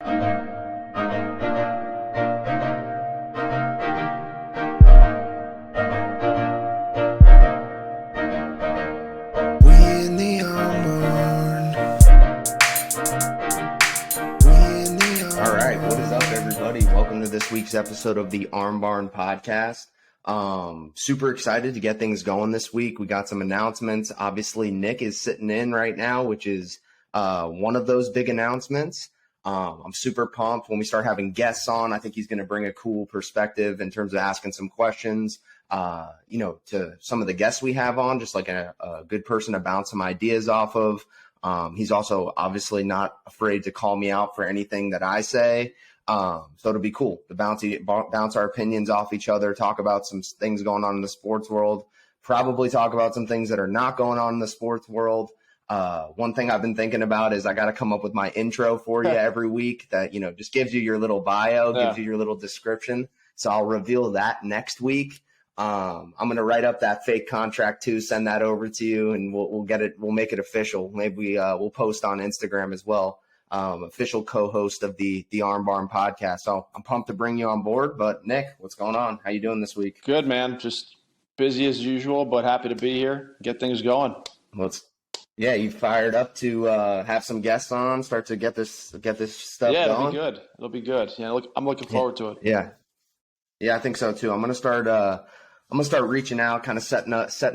All right, what is up, everybody? Welcome to this week's episode of the Arm Barn Podcast. Super excited to get things going this week. We got some announcements. Obviously, Nick is sitting in right now, which is one of those big announcements. I'm super pumped when we start having guests on. I think he's going to bring a cool perspective in terms of asking some questions, to some of the guests we have on, just like a good person to bounce some ideas off of. He's also obviously not afraid to call me out for anything that I say. So it'll be cool to bounce our opinions off each other, talk about some things going on in the sports world, probably talk about some things that are not going on in the sports world. One thing I've been thinking about is I got to come up with my intro for you every week that, just gives you your little bio, gives you your little description. So I'll reveal that next week. I'm going to write up that fake contract too, send that over to you, and we'll get it. We'll make it official. Maybe we'll post on Instagram as well. Official co-host of the Arm Barn Podcast. So I'm pumped to bring you on board. But Nick, what's going on? How you doing this week? Good, man. Just busy as usual, but happy to be here. Get things going. Yeah, you fired up to have some guests on, start to get this stuff going. Yeah, it'll be good. It'll be good. Yeah, I'm looking forward to it. Yeah, I think so too. I'm gonna start reaching out, kind of setting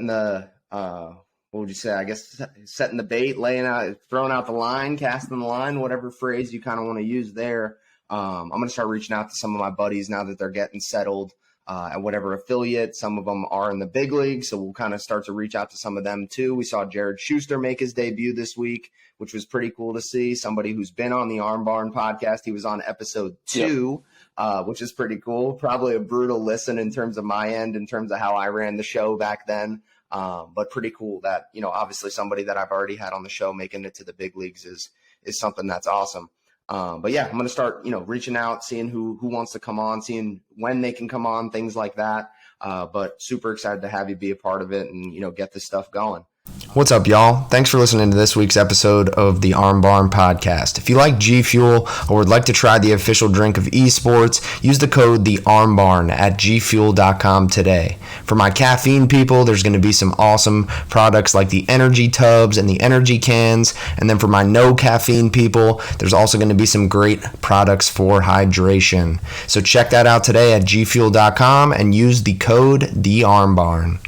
the what would you say? I guess setting the bait, laying out, throwing out the line, casting the line, whatever phrase you kind of want to use there. I'm gonna start reaching out to some of my buddies now that they're getting settled at whatever affiliate. Some of them are in the big league, so we'll kind of start to reach out to some of them too. We saw Jared Schuster make his debut this week, which was pretty cool to see. Somebody who's been on the Arm Barn Podcast. He was on episode 2. Yep. Which is pretty cool. Probably a brutal listen in terms of my end, in terms of how I ran the show back then. But pretty cool that, obviously somebody that I've already had on the show making it to the big leagues is something that's awesome. But yeah, I'm going to start, reaching out, seeing who wants to come on, seeing when they can come on, things like that. But super excited to have you be a part of it and, get this stuff going. What's up, y'all? Thanks for listening to this week's episode of the Arm Barn Podcast. If you like G Fuel or would like to try the official drink of esports, use the code TheArmBarn at gfuel.com today. For my caffeine people, there's going to be some awesome products like the energy tubs and the energy cans. And then for my no caffeine people, there's also going to be some great products for hydration. So check that out today at gfuel.com and use the code TheArmBarn.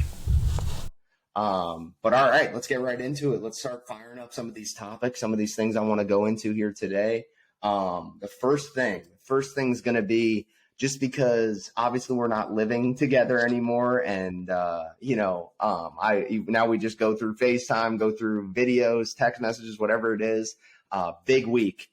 But all right, let's get right into it. Let's start firing up some of these topics, some of these things I want to go into here today. The first thing's going to be, just because obviously we're not living together anymore. And, now we just go through FaceTime, go through videos, text messages, whatever it is. Big week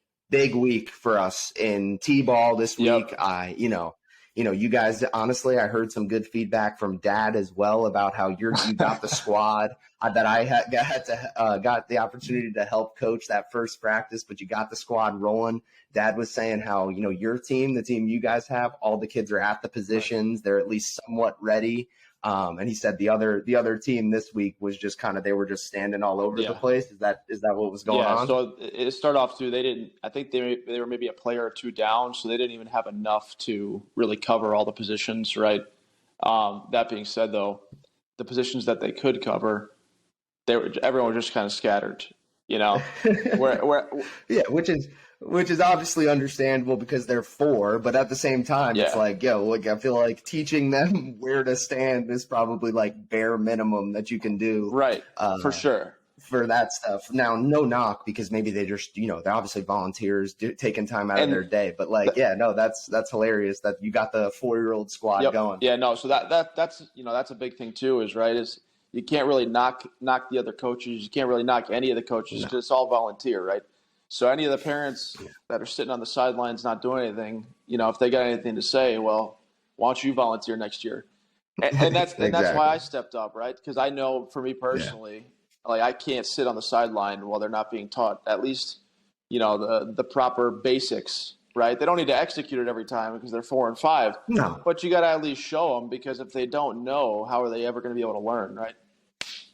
for us in T-ball this week. Yep. You guys, honestly, I heard some good feedback from Dad as well about how you got the squad that I got the opportunity to help coach that first practice, but you got the squad rolling. Dad was saying how, your team, the team you guys have, all the kids are at the positions. They're at least somewhat ready. And he said the other team this week was just they were just standing all over the place. Is that what was going on? Yeah, so it started off too. I think they were maybe a player or two down, so they didn't even have enough to really cover all the positions, right? That being said, though, the positions that they could cover, everyone was just kind of scattered, Yeah, which is obviously understandable because they're 4, but at the same time, It's I feel like teaching them where to stand is probably like bare minimum that you can do. Right, for sure. For that stuff. Now, no knock, because maybe they just, they're obviously volunteers taking time out of their day. But that's hilarious that you got the 4-year-old squad going. Yeah, no. So that's a big thing too. Is you can't really knock the other coaches. You can't really knock any of the coaches because it's all volunteer, right? So any of the parents that are sitting on the sidelines not doing anything, if they got anything to say, well, why don't you volunteer next year? And that's exactly. And that's why I stepped up, right? Because I know for me personally, I can't sit on the sideline while they're not being taught at least, the proper basics, right? They don't need to execute it every time because they're 4 and 5. No. But you got to at least show them, because if they don't know, how are they ever going to be able to learn, right?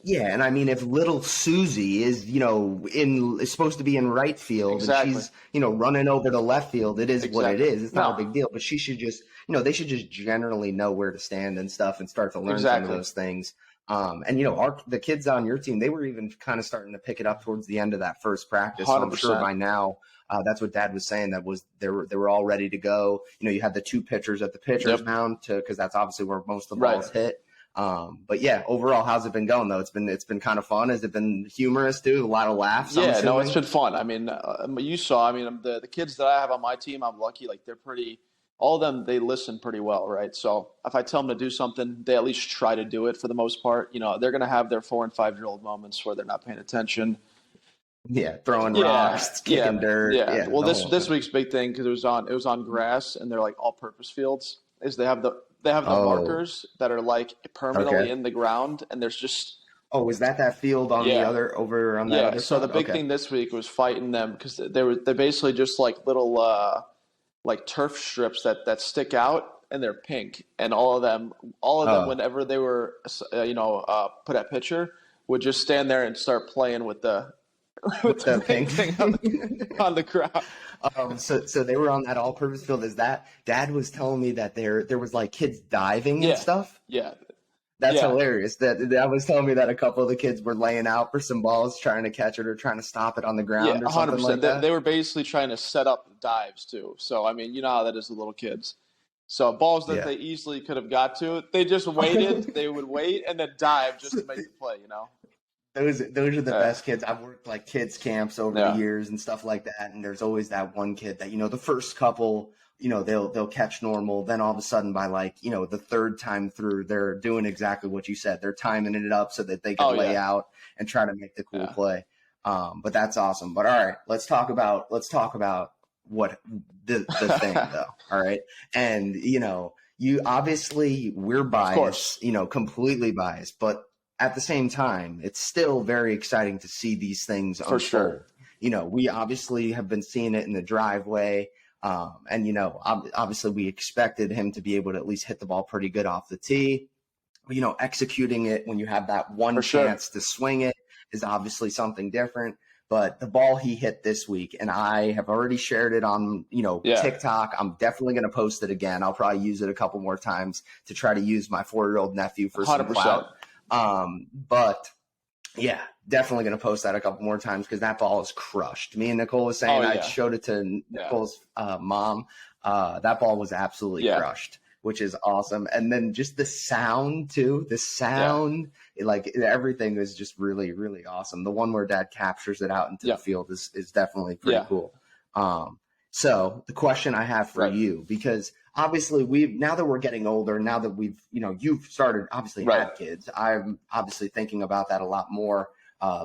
Yeah, and I mean, if little Susie is, is supposed to be in right field Exactly. and she's, running over to left field, it is what it Exactly. is. It's not a No, big deal, but she should just, they should just generally know where to stand and stuff and start to learn some of exactly. those things. And the kids on your team, they were even kind of starting to pick it up towards the end of that first practice. So I'm sure 100%. by now, that's what Dad was saying. That was they were all ready to go. You had the two pitchers at the pitcher's Yep. mound because that's obviously where most of the Right. balls hit. But yeah, overall, how's it been going though? It's been kind of fun. Has it been humorous too? A lot of laughs. I'm Yeah, no, assuming? it's been fun. I mean, you saw. I mean, the kids that I have on my team, I'm lucky. Like they're pretty. All of them, they listen pretty well, right? So if I tell them to do something, they at least try to do it for the most part. They're going to have their 4 and 5-year-old moments where they're not paying attention. Yeah, throwing Yeah, rocks, kicking dirt. yeah. Well, the this whole this thing. week's big thing because it was on grass and they're like all-purpose fields. Is they have the Oh, markers that are like permanently okay. in the ground, and there's just Oh, was that field on the yeah. other over on that Yeah, other so the side? big Okay. thing this week was fighting them because they're basically just like little like turf strips that stick out and they're pink, and all of them Oh, whenever they were put at pitcher would just stand there and start playing with the with with the the pink pink. thing on the ground. So they were on that all-purpose field. Is that Dad was telling me that there was like kids diving and Yeah, stuff? yeah, That's yeah, hilarious. That was telling me that a couple of the kids were laying out for some balls, trying to catch it or trying to stop it on the yeah, ground or something like 100%. They that. were basically trying to set up dives too. So I mean, you know how that is with little kids. So balls that Yeah. they easily could have got to, they just waited. They would wait and then dive just to make the play. Those are the Yeah, best kids. I've worked like kids camps over the yeah, years and stuff like that, and there's always that one kid that the first couple they'll catch normal, then all of a sudden by like the third time through they're doing exactly what you said. They're timing it up so that they oh can lay yeah, out and try to make the cool yeah, play. But that's awesome. But all right, let's talk about what the thing though. All right, and you obviously we're of course, biased, completely biased, but at the same time, it's still very exciting to see these things for unfold. sure. We obviously have been seeing it in the driveway. And, obviously we expected him to be able to at least hit the ball pretty good off the tee. Executing it when you have that one For sure. chance to swing it is obviously something different. But the ball he hit this week, and I have already shared it on, Yeah, TikTok. I'm definitely going to post it again. I'll probably use it a couple more times to try to use my 4-year-old nephew for some 100%. clout. But yeah, definitely going to post that a couple more times because that ball is crushed. Me and Nicole was saying, Oh I yeah, showed it to yeah, Nicole's mom. That ball was absolutely yeah, crushed, which is awesome. And then just the sound too, yeah, like everything is just really, really awesome. The one where Dad captures it out into the yeah, field is definitely pretty yeah. cool. So the question I have for Right, you, because obviously now that we're getting older, now that you've started obviously right. had kids, I'm obviously thinking about that a lot more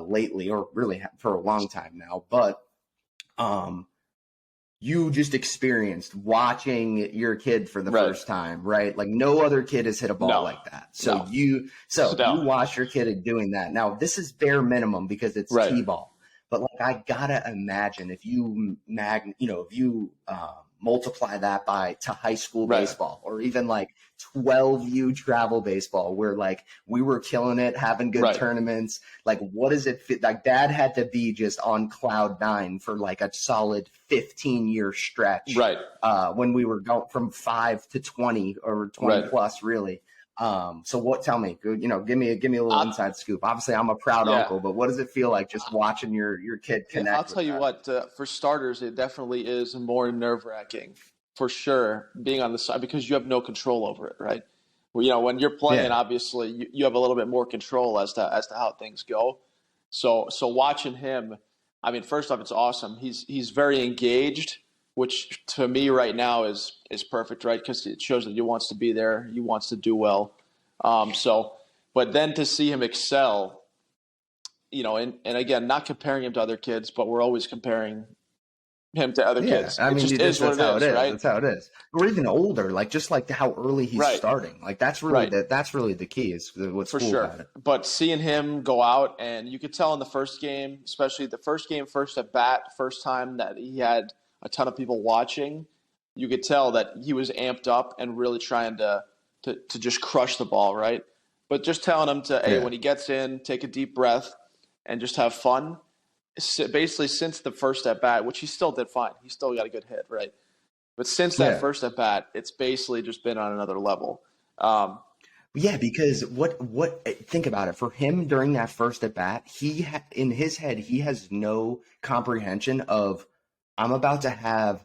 lately, or really for a long time now. But um, you just experienced watching your kid for the Right. first time, right? Like no other kid has hit a ball No, like that. So no, you no. watch your kid doing that. Now this is bare minimum because it's Right, T-ball. But like I gotta imagine if you multiply that to high school right, baseball, or even like 12U travel baseball, where like we were killing it, having good right, tournaments. Like what does it fit? Like Dad had to be just on cloud nine for like a solid 15-year stretch right, when we were going from 5 to 20 or 20 right. plus really. So tell me, give me a little I'll, inside scoop. Obviously I'm a proud yeah, uncle, but what does it feel like just watching your kid yeah. I'll connect with tell you that? what. For starters, it definitely is more nerve-wracking, for sure, being on the side because you have no control over it, right? Well, when you're playing, Yeah. obviously you have a little bit more control as to how things go. So watching him, I mean, first off, it's awesome. He's very engaged, which to me right now is perfect, right? Because it shows that he wants to be there, he wants to do well. But then to see him excel, and again, not comparing him to other kids, but we're always comparing him to other Yeah, kids. I It mean, just is that's what how it it is, is. right? That's how it is. Or even older, like just like how early he's Right, starting. Like that's really right. the key is what's For cool sure. about it. But seeing him go out, and you could tell in the first game, especially the first game, first at bat, first time that he had a ton of people watching, you could tell that he was amped up and really trying to just crush the ball, right? But just telling him to, hey, Yeah. when he gets in, take a deep breath and just have fun. Basically, since the first at bat, which he still did fine, he still got a good hit, right? But since that Yeah. first at bat, it's basically just been on another level. Yeah, because think about it. For him during that first at bat, in his head, he has no comprehension of I'm about to have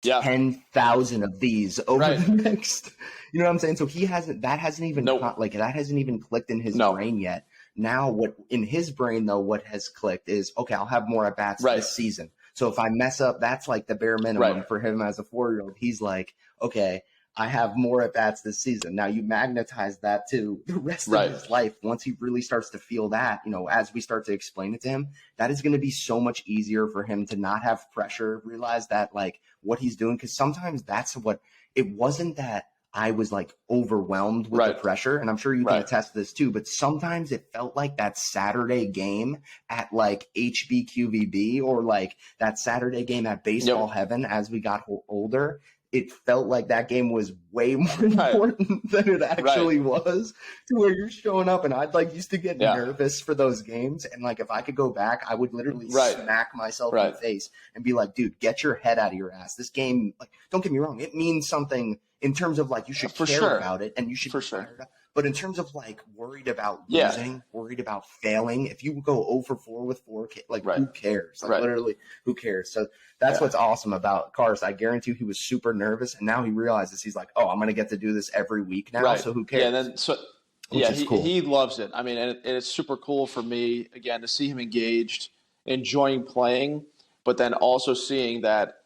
Yeah, 10,000 of these over right. the next. You know what I'm saying? So that hasn't even Nope. that hasn't even clicked in his No. brain yet. Now what in his brain though, what has clicked is, okay, I'll have more at bats Right. this season. So if I mess up, that's like the bare minimum Right. for him as a 4-year-old. He's like, okay, I have more at bats this season. Now you magnetize that to the rest Right. of his life. Once he really starts to feel that, as we start to explain it to him, that is going to be so much easier for him to not have pressure, realize that like what he's doing. Cause sometimes that's what it wasn't that I was like overwhelmed with the Right. pressure. And I'm sure you can Right. attest to this too, but sometimes it felt like that Saturday game at like HBQVB or like that Saturday game at Baseball Heaven as we got older. It felt like that game was way more important than it actually was, to where you're showing up. And I'd like used to get nervous for those games. And like, if I could go back, I would literally smack myself in the face and be like, dude, get your head out of your ass. This game, like, don't get me wrong. It means something in terms of like, you should care about it and you should be fired up. But in terms of like worried about losing, worried about failing, if you go 0-for-4 with 4, like who cares? Like literally, who cares? So that's what's awesome about Cars. I guarantee you he was super nervous, and now he realizes he's like, oh, I'm going to get to do this every week now. So who cares? Yeah, and then cool. He loves it. I mean, and it's super cool for me again to see him engaged, enjoying playing, but then also seeing that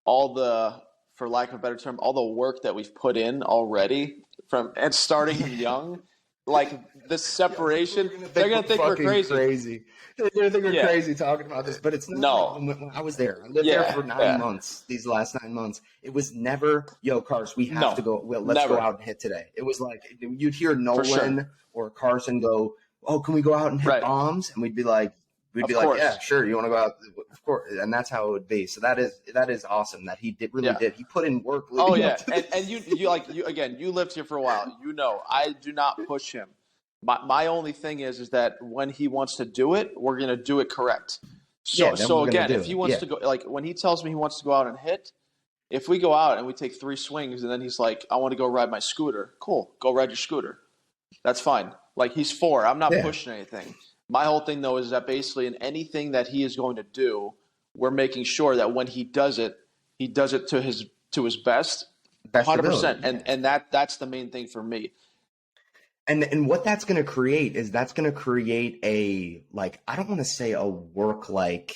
all the, for lack of a better term, all the work that we've put in already and starting him young, like the separation, they're gonna think we're crazy. They're gonna think we're crazy talking about this, but it's not. No. When I was there, I lived there for 9 months. These last 9 months, it was never, yo, Cars, we have to go. Well, let's go out and hit today. It was like you'd hear Nolan or Carson go, "Oh, can we go out and hit bombs?" And we'd be like, yeah, sure. You want to go out? Of course. And that's how it would be. So that is awesome that he did. He put in work. Oh yeah. And you again, you lived here for a while. I do not push him. My only thing is that when he wants to do it, we're going to do it correct. So again, if he wants to go, like when he tells me he wants to go out and hit, if we go out and we take 3 swings and then he's like, I want to go ride my scooter. Cool. Go ride your scooter. That's fine. Like he's 4. I'm not pushing anything. My whole thing, though, is that basically in anything that he is going to do, we're making sure that when he does it to his best 100%. And that's the main thing for me. And what that's going to create is a, like, I don't want to say a work-like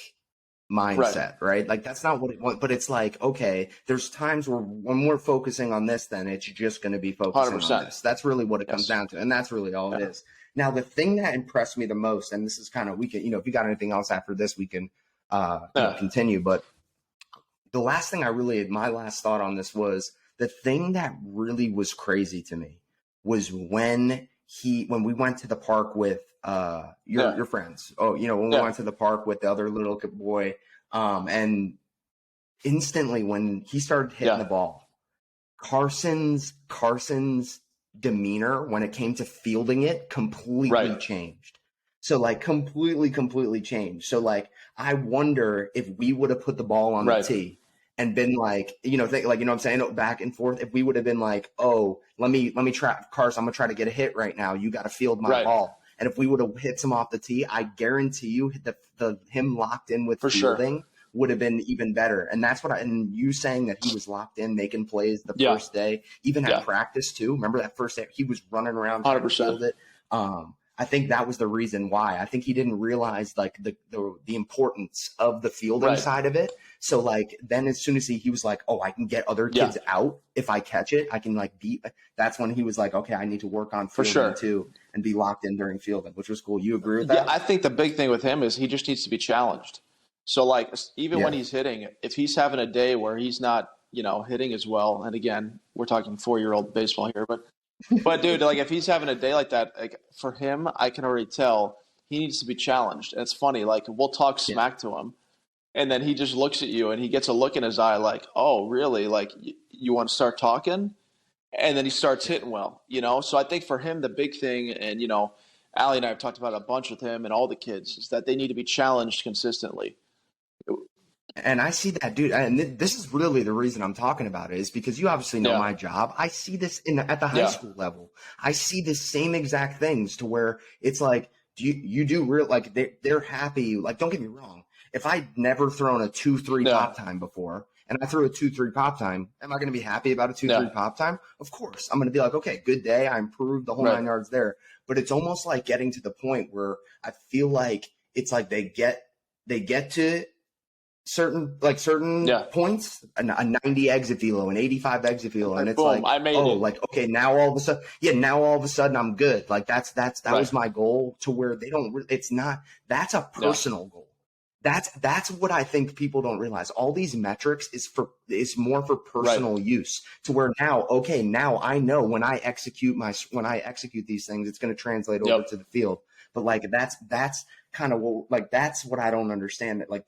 mindset, right? Like, that's not what it wants, but it's like, okay, there's times where when we're focusing on this, then it's just going to be focusing 100%. on this. That's really what it comes down to. And that's really all it is. Now, the thing that impressed me the most, and this is kind of, we can, if you got anything else after this, we can continue. But the last thing my last thought on this was the thing that really was crazy to me was when we went to the park with your friends. Oh, when we went to the park with the other little boy, and instantly when he started hitting the ball, Carson's demeanor when it came to fielding it completely changed. So like completely changed. So like I wonder if we would have put the ball on the tee and been like, what I'm saying, back and forth, if we would have been like, oh, let me try, Carson, I'm gonna try to get a hit right now. You got to field my ball. And if we would have hit some off the tee, I guarantee you the him locked in with fielding would have been even better. And that's and you saying that he was locked in, making plays the first day, even at practice too. Remember that first day he was running around trying to field it. I think that was the reason why. I think he didn't realize like the importance of the fielding side of it. So like then as soon as he was like, oh, I can get other kids out if I catch it, I can like beat. That's when he was like, okay, I need to work on fielding too and be locked in during fielding, which was cool. You agree with that? Yeah, I think the big thing with him is he just needs to be challenged. So like even when he's hitting, if he's having a day where he's not, hitting as well, and again, we're talking 4-year-old baseball here, but dude, like if he's having a day like that, like for him, I can already tell he needs to be challenged. And it's funny, like we'll talk smack to him, and then he just looks at you and he gets a look in his eye like, oh, really? Like you want to start talking? and then he starts hitting well, So I think for him, the big thing, and Allie and I have talked about it a bunch with him and all the kids, is that they need to be challenged consistently. And I see that, dude. And this is really the reason I'm talking about it, is because you obviously know Yeah. my job. I see this at the high Yeah. school level. I see the same exact things, to where it's like, you do real, like they're happy. Like, don't get me wrong. If I'd never thrown a 2-3 Yeah. pop time before, and I threw a 2-3 pop time, am I going to be happy about a 2-3 Yeah. pop time? Of course. I'm going to be like, okay, good day. I improved the whole Right. 9 yards there. But it's almost like getting to the point where I feel like it's like they get to certain Yeah. points, a 90 exit velo, an 85 exit velo, and it's Boom, like, I made oh, it. like, okay, now all of a sudden I'm good. Like that Right. was my goal, to where they don't. It's not. That's a personal goal. That's what I think people don't realize. All these metrics is more for personal use, to where now I know when I execute these things, it's going to translate over to the field. But like that's kind of what, like, that's what I don't understand. That like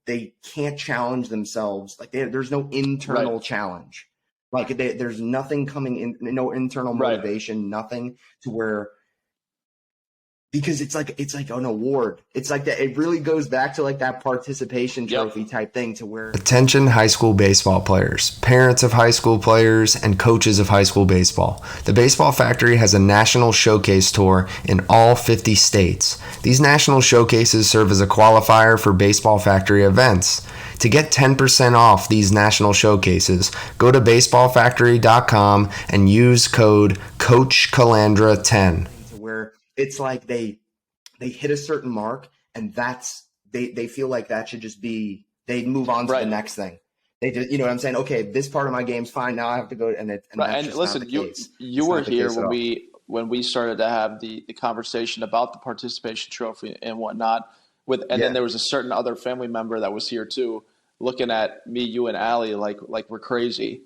they can't challenge themselves. Like there's no internal challenge. Like there's nothing coming in, no internal motivation, nothing, to where, because it's like an award. It's like that. It really goes back to like that participation trophy type thing, to where, attention high school baseball players, parents of high school players, and coaches of high school baseball. The Baseball Factory has a national showcase tour in all 50 states. These national showcases serve as a qualifier for Baseball Factory events. To get 10% off these national showcases, go to baseballfactory.com and use code CoachCalandra10. Where it's like they hit a certain mark, and they feel like that should just be, they move on to the next thing. They just, you know what I'm saying? Okay, this part of my game's fine. Now I have to go, and that's just listen, not the case. You were here when we started to have the conversation about the participation trophy and whatnot. Then there was a certain other family member that was here too, looking at me, you, and Allie like we're crazy.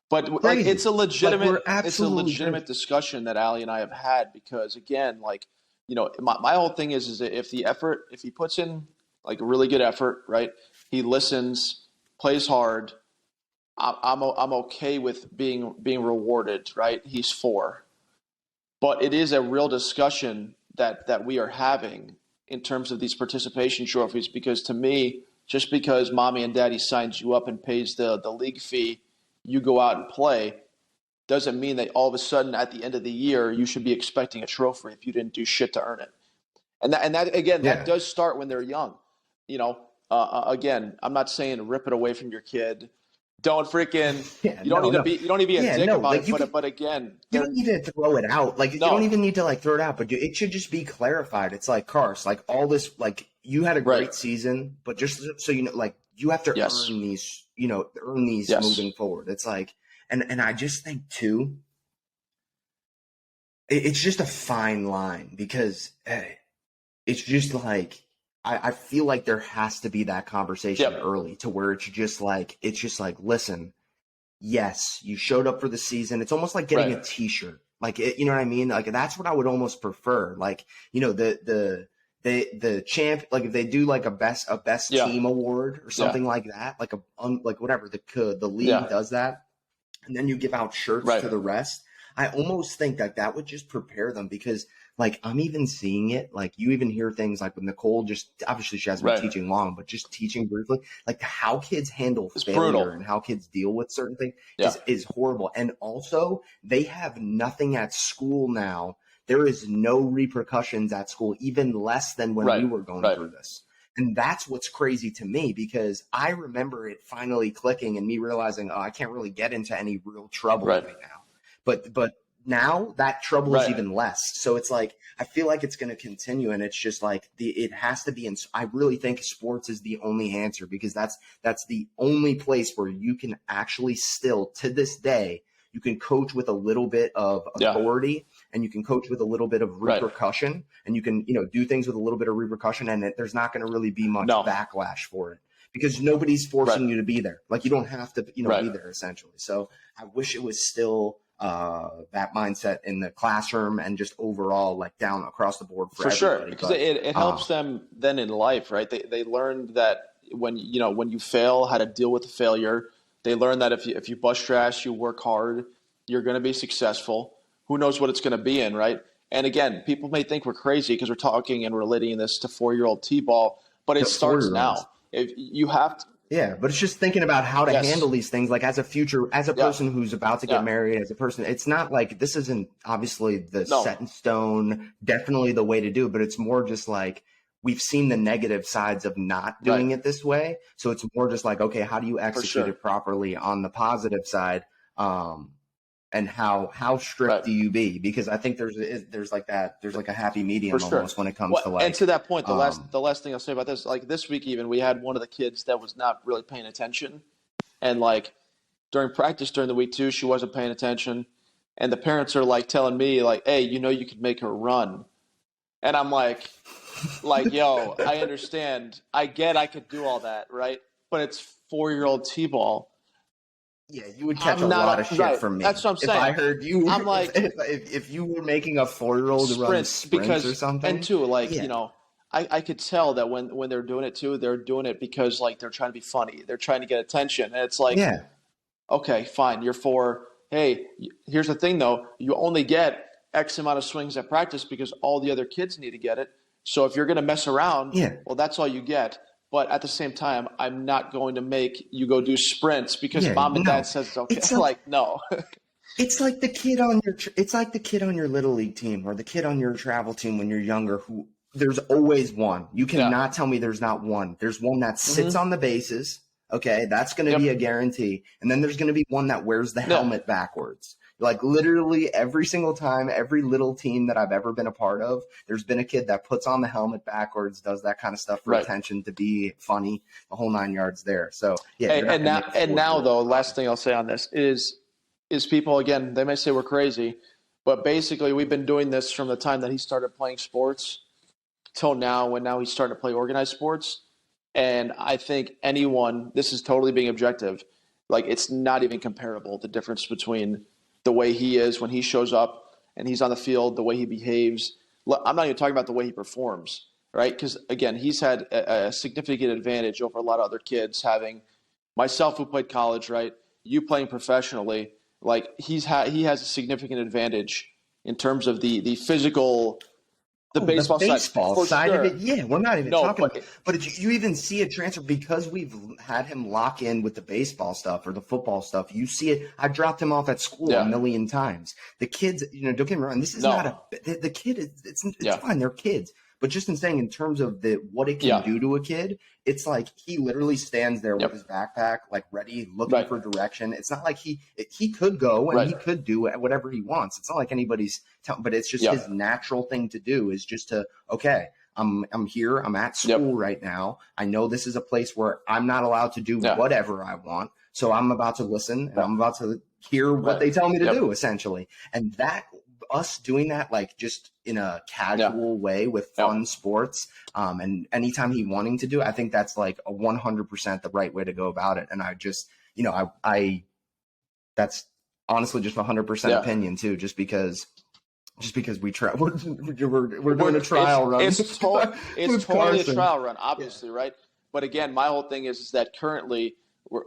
But like, it's a legitimate discussion that Allie and I have had, because again, like, my whole thing is that if he puts in like a really good effort, right? He listens, plays hard. I'm okay with being rewarded, right? He's 4, but it is a real discussion that we are having in terms of these participation trophies, because to me, just because mommy and daddy signs you up and pays the league fee, you go out and play, doesn't mean that all of a sudden at the end of the year you should be expecting a trophy if you didn't do shit to earn it. And that again, that does start when they're young. Again, I'm not saying rip it away from your kid. Don't freaking. You don't need to be a dick about it. But again, you don't need to throw it out. Like, you don't even need to like throw it out. But it should just be clarified. It's like, Cars, like all this, like, you had a great season, but just so you know, like, you have to earn these. Moving forward. It's like, and I just think too, it's just a fine line, because it's just like, I feel like there has to be that conversation early, to where it's just like, listen, yes, you showed up for the season. It's almost like getting a t-shirt. Like, you know what I mean? Like, that's what I would almost prefer. Like, the champ, like if they do like a best team award or something like that, like like whatever, the league does that, and then you give out shirts to the rest. I almost think that would just prepare them, because like, I'm even seeing it, like, you even hear things like with Nicole, just obviously she hasn't been teaching long, but just teaching briefly, like how kids handle failure brutal. And how kids deal with certain things is horrible. And also, they have nothing at school now. There is no repercussions at school, even less than when we were going through this. And that's what's crazy to me, because I remember it finally clicking and me realizing, I can't really get into any real trouble right now. But now that trouble is even less. So it's like, I feel like it's going to continue, and it's just like it has to be. I really think sports is the only answer, because that's the only place where you can actually still, to this day, you can coach with a little bit of authority, and you can coach with a little bit of repercussion, and you can, do things with a little bit of repercussion, and there's not going to really be much backlash for it, because nobody's forcing you to be there. Like, you don't have to, be there, essentially. So I wish it was still that mindset in the classroom, and just overall, like, down across the board for sure, because it helps them then in life, right? They learned that when you fail, how to deal with the failure. They learn that if you bust your ass, you work hard, You're going to be successful. Who knows what it's going to be in, right? And again, people may think we're crazy because we're talking and relating this to 4-year-old T-ball, but it The starts 4-year-olds. now. If you have to, Yeah, but it's just thinking about how to yes, handle these things. Like as a yeah, person who's about to get yeah, married, as a person, it's not like this isn't obviously the no, set in stone, definitely the way to do it, but it's more just like we've seen the negative sides of not right, doing it this way. So it's more just like, okay, how do you for execute sure, it properly on the positive side? And how strict right, do you be? Because I think there's like a happy for medium sure. almost when it comes Well, to and like to that point, um the last thing I'll say about this, like this week even, we had one of the kids that was not really paying attention, and like during practice during the week too, she wasn't paying attention, and the parents are like telling me like, "Hey, you could make her run," and I'm like, yo, I understand, I get, I could do all that, right? But it's 4-year-old T-ball. Yeah, you would catch a I'm not lot of shit right. from That's me what I'm if I saying. heard you I'm like if you were making a 4-year-old run sprints sprints or because, and something. two, like, Yeah, I could tell that when they're doing it too, they're doing it because like they're trying to be funny. They're trying to get attention. And it's like, yeah, okay, fine, you're four. Hey, here's the thing though, you only get X amount of swings at practice because all the other kids need to get it. So if you're going to mess around, yeah. well, that's all you get. But at the same time, I'm not going to make you go do sprints because Yeah, mom and dad no. says it's okay. It's like Like, no. it's like the kid on your it's like the kid on your little league team or the kid on your travel team when you're younger who there's always one. You Yeah. cannot tell me there's not one. There's one that sits Hmm. on the bases. Okay, that's going to be Yep. a guarantee. And then there's going to be one that wears the Yeah. helmet backwards. Like literally every single time, every little team that I've ever been a part of, there's been a kid that puts on the helmet backwards, does that kind of stuff for Right. attention, to be funny, the whole 9 yards there. So yeah, Hey, you're not going to make a and now 4-year-old though, run. last thing I'll say on this is people again, they may say we're crazy, but basically we've been doing this from the time that he started playing sports till now when now he's starting to play organized sports. And I think anyone, this is totally being objective, like it's not even comparable, the difference between the way he is when he shows up and he's on the field, the way he behaves. I'm not even talking about the way he performs, right? Because again, he's had a significant advantage over a lot of other kids, having myself who played college, right? You playing professionally, like he has a significant advantage in terms of the physical, the Oh, the baseball side, baseball for side of it, sure. yeah, we're not even No, talking. but But if you even see a transfer because we've had him lock in with the baseball stuff or the football stuff. You see it. I dropped him off at school a yeah, million times. The kids, don't get me wrong. This is not no, the kid. It's yeah, fine. They're kids. But just in saying, in terms of the what it can yeah, do to a kid, it's like he literally stands there with yep, his backpack, like ready, looking right, for direction. It's not like he could go and right, he could do whatever he wants. It's not like anybody's telling, but it's just yeah, his natural thing to do is just to okay. I'm here. I'm at yep, school right now. I know this is a place where I'm not allowed to do yeah, whatever I want. So I'm about to listen and yeah, I'm about to hear what right, they tell me to yep, do, essentially. And that us doing that like just in a yeah, casual way with yep, fun sports, and anytime he wanting to do it, I think that's like a 100% the right way to go about it. And I just, I that's honestly just 100% yeah. opinion too, just because we try, we're doing a It's trial run it's with totally a Carson. trial run, Yeah. obviously, right? But again, my whole thing is that currently,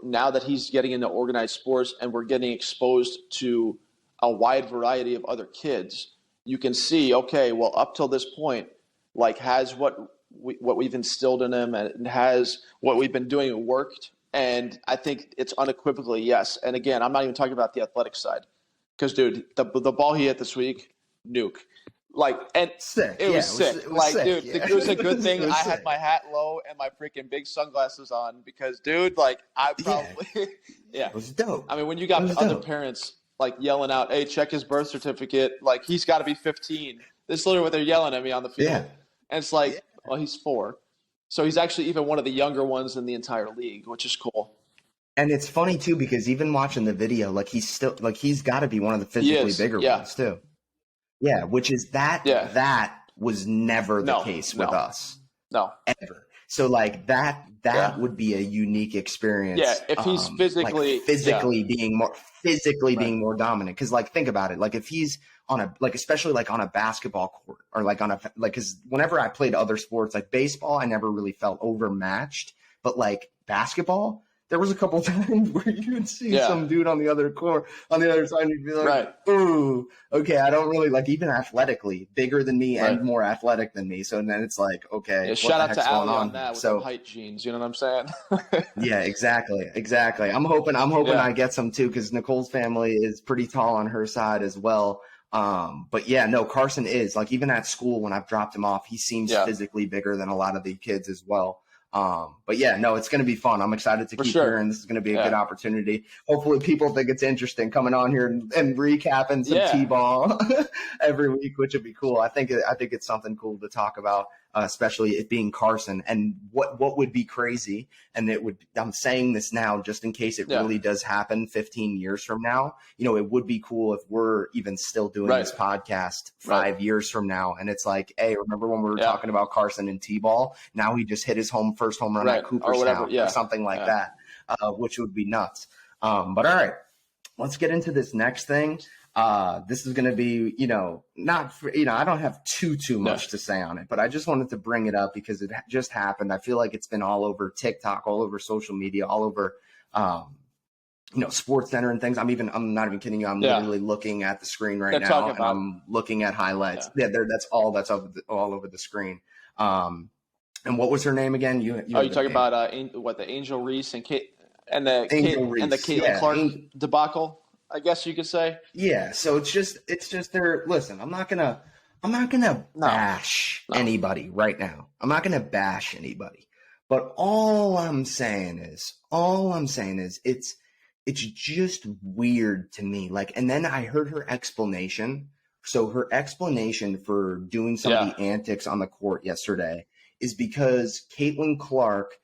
now that he's getting into organized sports and we're getting exposed to a wide variety of other kids, you can see, okay, well, up till this point, like has what we've instilled in him and has what we've been doing worked. And I think it's unequivocally yes. And again, I'm not even talking about the athletic side, because dude, the ball he hit this week, nuke. Like, and Sick. it Yeah, was sick. it was Like, sick. dude, Yeah. it was a good It thing I was had sick. my hat low and my freaking big sunglasses on because, dude, like, I Yeah, probably, yeah. it was dope. I mean, when you It got was other dope. parents like yelling out, "Hey, check his birth certificate," like he's got to be 15. This is literally what they're yelling at me on the Yeah. field, and it's like, well, he's 4, so he's actually even one of the younger ones in the entire league, which is cool. And it's funny too because even watching the video, like he's got to be one of the He physically is, bigger yeah, ones too. Yeah, which is yeah. that was never the No, case with no, us no, ever. So like that yeah, would be a unique yeah. experience. If he's Like physically, yeah, physically right, being more dominant. Because like think about it, like if he's on a like especially like on a basketball court or like on a like because whenever I played other sports like baseball, I never really felt overmatched, but like basketball. there was a couple times where you would see some dude on the other side, and you'd be like, right. ooh, okay, I don't really like, even athletically, bigger than me and more athletic than me. So then it's like, okay, what shout the out heck's to going Ali on? on that with So them height genes, you know what I'm saying? yeah, exactly. I'm hoping I get some too, because Nicole's family is pretty tall on her side as well. But yeah, no, Carson is, like, even at school when I've dropped him off, he seems physically bigger than a lot of the kids as well. But yeah, no, it's going to be fun. I'm excited to keep hearing. This is going to be a good opportunity. Hopefully people think it's interesting coming on here and recapping some T-ball every week, which would be cool. I think it's something cool to talk about, especially it being Carson, and what would be crazy. And I'm saying this now just in case it really does happen 15 years from now. It would be cool if we're even still doing this podcast 5 years from now. And it's like, hey, remember when we were talking about Carson and T-ball? Now he just hit his first home run at Cooperstown or something like that, which would be nuts. But all right, let's get into this next thing. This is going to be, I don't have too much to say on it, but I just wanted to bring it up because it just happened. I feel like it's been all over TikTok, all over social media, all over, Sports Center and things. I'm not even kidding you. I'm literally looking at the screen right now, and I'm looking at highlights. That's all over the screen. And what was her name again? You're talking about the Angel Reese and the Caitlin Clark debacle, I guess you could say. Yeah. So it's just there. Listen, I'm not gonna bash anybody right now. I'm not gonna bash anybody. But all I'm saying is it's just weird to me. Like, and then I heard her explanation. So her explanation for doing some of the antics on the court yesterday is because Caitlin Clark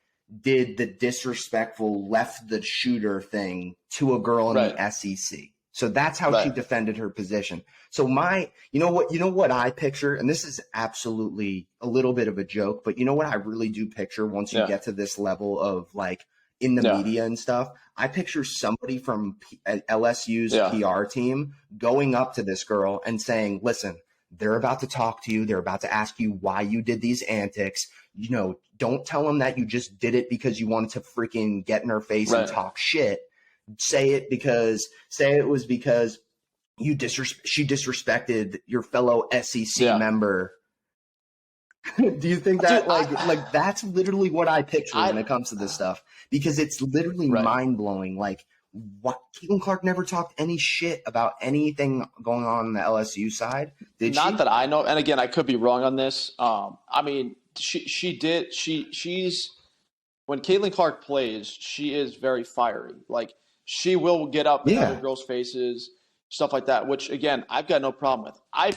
did the disrespectful left the shooter thing to a girl in the SEC. So that's how she defended her position. So you know what I picture, and this is absolutely a little bit of a joke, but you know what I really do picture once you get to this level of, like, in the media and stuff? I picture somebody from LSU's PR team going up to this girl and saying, listen, they're about to talk to you. They're about to ask you why you did these antics. Don't tell them that you just did it because you wanted to freaking get in her face and talk shit. Say it was because she disrespected your fellow SEC member. Do you think that like that's literally what I picture when it comes to this stuff? Because it's literally mind blowing. Like, what? Caitlin Clark never talked any shit about anything going on the LSU side. Did she? Not that I know. And again, I could be wrong on this. I mean, she did. She's when Caitlin Clark plays, she is very fiery. Like, she will get up in other girls' faces, stuff like that. Which, again, I've got no problem with. I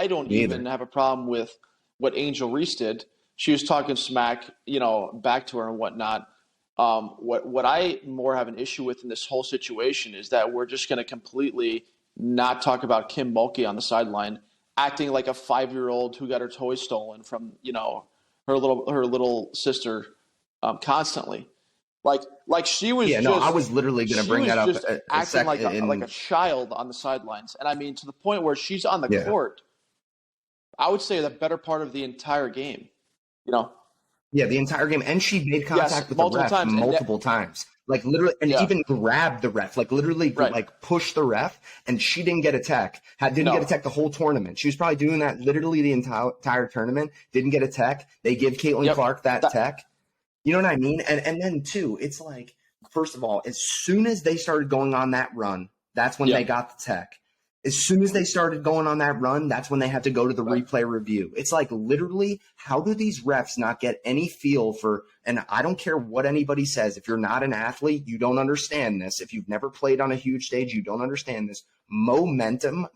don't even have a problem with what Angel Reese did. She was talking smack, back to her and whatnot. What I more have an issue with in this whole situation is that we're just going to completely not talk about Kim Mulkey on the sideline, acting like a 5-year-old who got her toys stolen from, her little sister, constantly. Like she was. Yeah, no, I was literally going to bring that up. Acting like a child on the sidelines, and I mean to the point where she's on the court. I would say the better part of the entire game. Yeah, the entire game. And she made contact with the ref multiple times. Like, literally, and even grabbed the ref. Like, literally, like, pushed the ref, and she didn't get a tech. Didn't get a tech the whole tournament. She was probably doing that literally the entire tournament. Didn't get a tech. They give Caitlin Clark that tech. You know what I mean? And then, too, it's like, first of all, as soon as they started going on that run, that's when they got the tech. As soon as they started going on that run, that's when they had to go to the replay review. It's like, literally, how do these refs not get any feel for, and I don't care what anybody says, if you're not an athlete, you don't understand this. If you've never played on a huge stage, you don't understand this. Momentum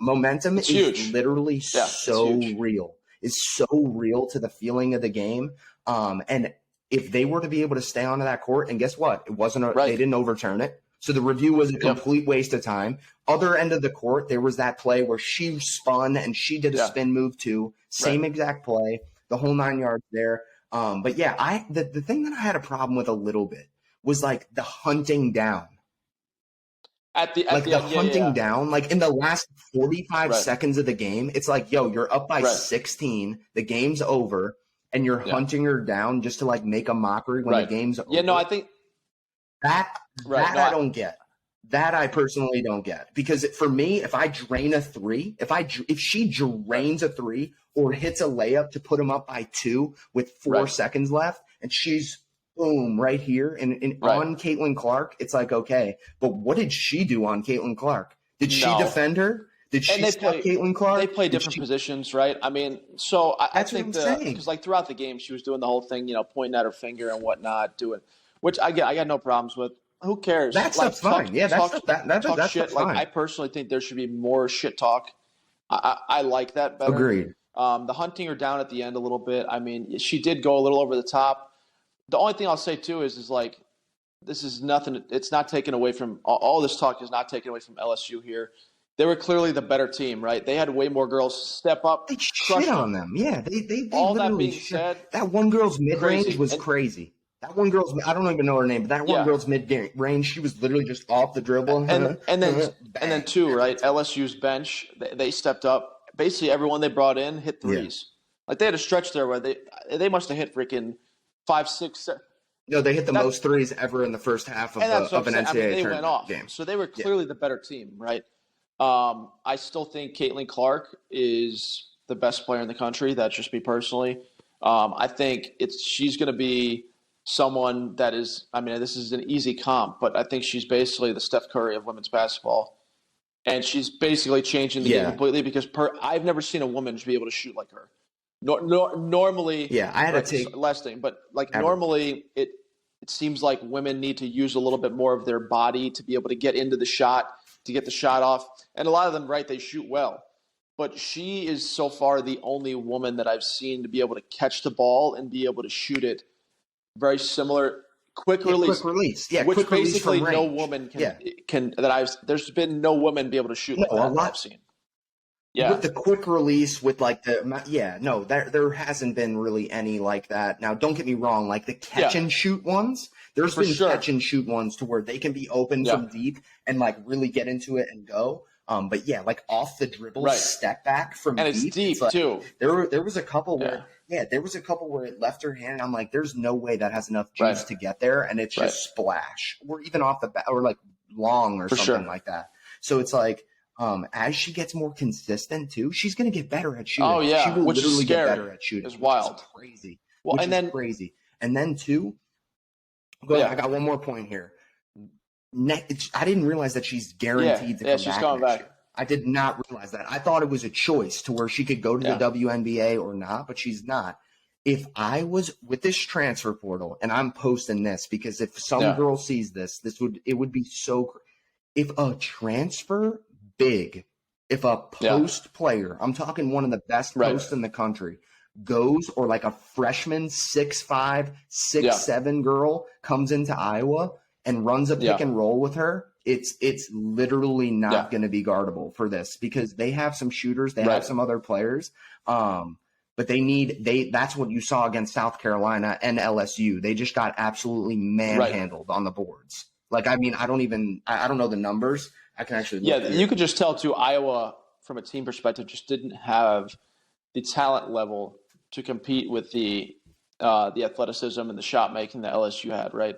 is huge. Literally so real. It's so real to the feeling of the game. And if they were to be able to stay onto that court, and guess what? It wasn't they didn't overturn it. So the review was a complete waste of time. Other end of the court, there was that play where she spun and she did a spin move too. Same exact play, the whole 9 yards there. But yeah, the thing that I had a problem with a little bit was like the hunting down. Hunting down, like in the last 45 seconds of the game, it's like, yo, you're up by 16, the game's over, and you're hunting her down just to like make a mockery when the game's over. Yeah, no, I think That Right. I don't get. That I personally don't get, because for me, if I drain a three, if she drains a three or hits a layup to put them up by 2 with 4 seconds left, and she's boom right here and on Caitlin Clark, it's like, okay, but what did she do on Caitlin Clark? Did she defend her? Did she stop Caitlin Clark? They play different positions, right? I mean, so I think because like throughout the game, she was doing the whole thing, pointing at her finger and whatnot, which I got no problems with. Who cares? That stuff's fine. Yeah, that's shit. fine. Like, I personally think there should be more shit talk. I like that better. Agreed. The hunting her down at the end a little bit. I mean, she did go a little over the top. The only thing I'll say too is like, this is nothing. It's not taken away from all this talk is not taken away from LSU here. They were clearly the better team, right? They had way more girls step up. They shit on them. Yeah, they all that being said, that one girl's mid range was crazy. That one girl's, I don't even know her name, but that one girl's mid-range, she was literally just off the dribble. And then too, right, LSU's bench, they stepped up. Basically, everyone they brought in hit threes. Like, they had a stretch there where they must have hit freaking 5, 6, 7. No, they hit the most threes ever in the first half of an NCAA tournament game. So they were clearly the better team, right? I still think Caitlin Clark is the best player in the country. That's just me personally. I think she's going to be someone that is, I mean, this is an easy comp, but I think she's basically the Steph Curry of women's basketball. And she's basically changing the game completely because I've never seen a woman be able to shoot like her. Normally, I had to take last thing, but like normally it seems like women need to use a little bit more of their body to be able to get into the shot, to get the shot off. And a lot of them, right, they shoot well. But she is so far the only woman that I've seen to be able to catch the ball and be able to shoot it. Very similar, quick release. Yeah, which quick basically release no woman can there's been no woman be able to shoot like that I've seen. Yeah. With the quick release, with like there hasn't been really any like that. Now, don't get me wrong, like the catch and shoot ones, there's been catch and shoot ones to where they can be open from deep and like really get into it and go. But yeah, like off the dribble, step back from and deep. It's deep like, too. There was a couple where it left her hand. And I'm like, there's no way that has enough juice to get there, and it's just splash, or even off the bat, or like long or something like that. So it's like, as she gets more consistent too, she's gonna get better at shooting. Oh yeah, she will which literally is scary. get better at shooting. It's wild, crazy. Well, Crazy. And then too, I got one more point here. I didn't realize that she's guaranteed to come she's back. Coming back. Year. I did not realize that. I thought it was a choice to where she could go to the WNBA or not, but she's not. If I was with this transfer portal, and I'm posting this because if some girl sees this, it would be so. If a transfer big, if a post player, I'm talking one of the best posts in the country, goes, or like a freshman 6'5", 6'7" girl comes into Iowa and runs a pick and roll with her, it's literally not going to be guardable for this, because they have some shooters, they have some other players, but that's what you saw against South Carolina and LSU. They just got absolutely manhandled on the boards. Like, I mean, I don't know the numbers. I can actually look here. You could just tell too, Iowa from a team perspective just didn't have the talent level to compete with the athleticism and the shot making that LSU had, right?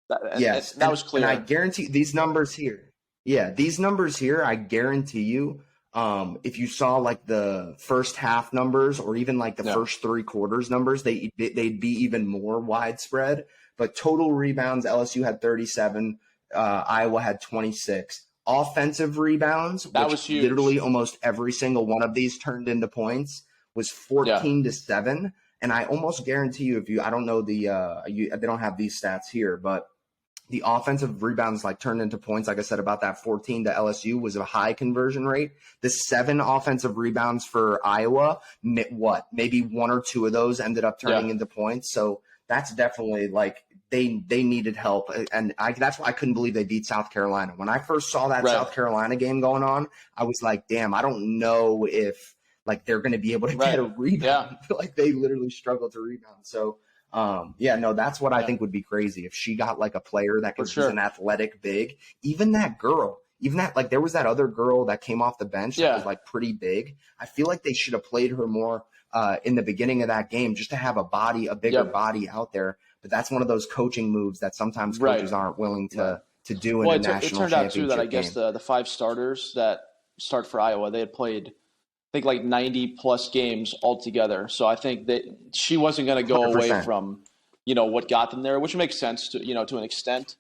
That was clear. And I guarantee these numbers here. Yeah, these numbers here, I guarantee you, if you saw like the first half numbers or even like the first 3 quarters numbers, they'd be even more widespread. But total rebounds, LSU had 37, Iowa had 26. Offensive rebounds, that was huge. Literally almost every single one of these turned into points, was 14-7. And I almost guarantee you, I don't know they don't have these stats here, but the offensive rebounds like turned into points, like I said, about that 14 to LSU was a high conversion rate. The 7 offensive rebounds for Iowa, maybe 1 or 2 of those ended up turning into points. So that's definitely like they needed help. And that's why I couldn't believe they beat South Carolina. When I first saw that South Carolina game going on, I was like, damn, I don't know if like they're going to be able to get a rebound. I feel like they literally struggled to rebound. So that's what I think would be crazy if she got like a player that was an athletic big. Even that like there was that other girl that came off the bench that was like pretty big. I feel like they should have played her more in the beginning of that game just to have a bigger body out there. but that's one of those coaching moves that sometimes coaches aren't willing to do in well, a it national turned out too that I championship guess game. the 5 starters that start for Iowa, they had played, I think, like 90 plus games altogether. So I think that she wasn't going to go away 100%. from, what got them there, which makes sense to an extent.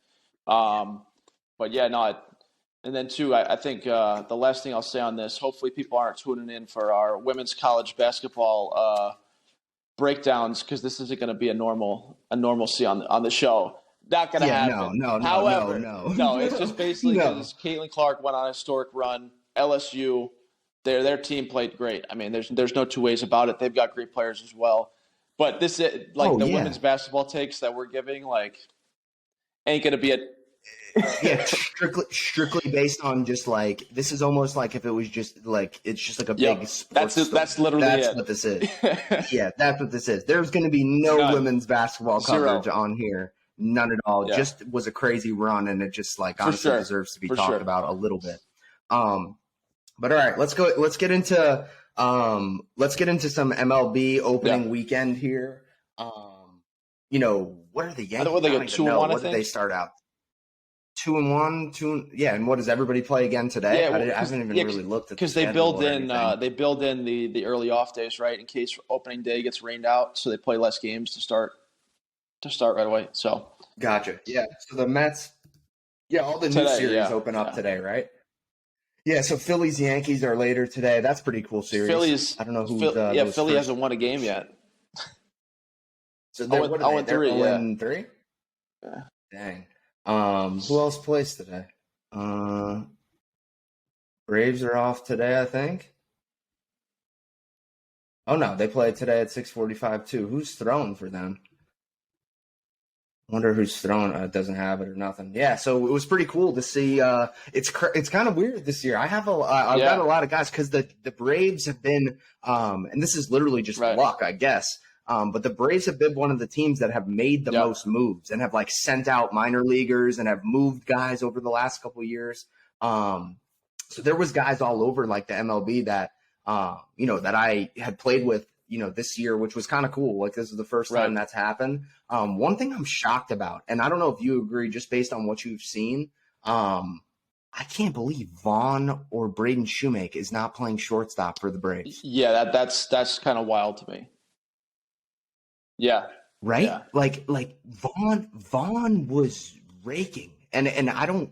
But yeah, no. And then too, I think the last thing I'll say on this, hopefully people aren't tuning in for our women's college basketball breakdowns, because this isn't going to be a normalcy on the show. Not going to happen. However, no, it's just basically because Caitlin Clark went on a historic run. LSU, their team played great. I mean, there's no two ways about it. They've got great players as well. But this is women's basketball takes that we're giving, ain't going to be yeah, strictly based on just this is almost like if it was just it's just like a big sports that's literally what this is. Yeah, that's what this is. There's going to be no women's basketball coverage on here, none at all. Just was a crazy run, and it just honestly deserves to be talked about a little bit. But all right, let's get into some MLB opening weekend here. What are the Yankees? What, they go 2-1? What did they start out? 2-1, and what does everybody play again today? Yeah, I haven't even really looked at because they build in the early off days, right, in case opening day gets rained out, so they play less games to start right away. So gotcha. Yeah. So the Mets, all the new series open up today, right? Yeah. So Phillies Yankees are later today. That's a pretty cool series. I don't know who's Philly hasn't won a game yet. So they're 0-3. They're 0-3. Yeah. Dang. Who else plays today? Braves are off today, I think. Oh no, they play today at 6:45 too. Who's throwing for them? I wonder who's throwing. It doesn't have it or nothing. Yeah, so it was pretty cool to see. It's kind of weird this year. I've got a lot of guys because the Braves have been, and this is literally just luck, I guess. But the Braves have been one of the teams that have made the most moves and have sent out minor leaguers and have moved guys over the last couple of years. So there was guys all over the MLB that that I had played with this year, which was kind of cool. This is the first time that's happened. One thing I'm shocked about, and I don't know if you agree, just based on what you've seen, I can't believe Vaughn or Braden Shoemake is not playing shortstop for the Braves. Yeah, that's kind of wild to me. Yeah. Right? Yeah. Vaughn was raking. And I don't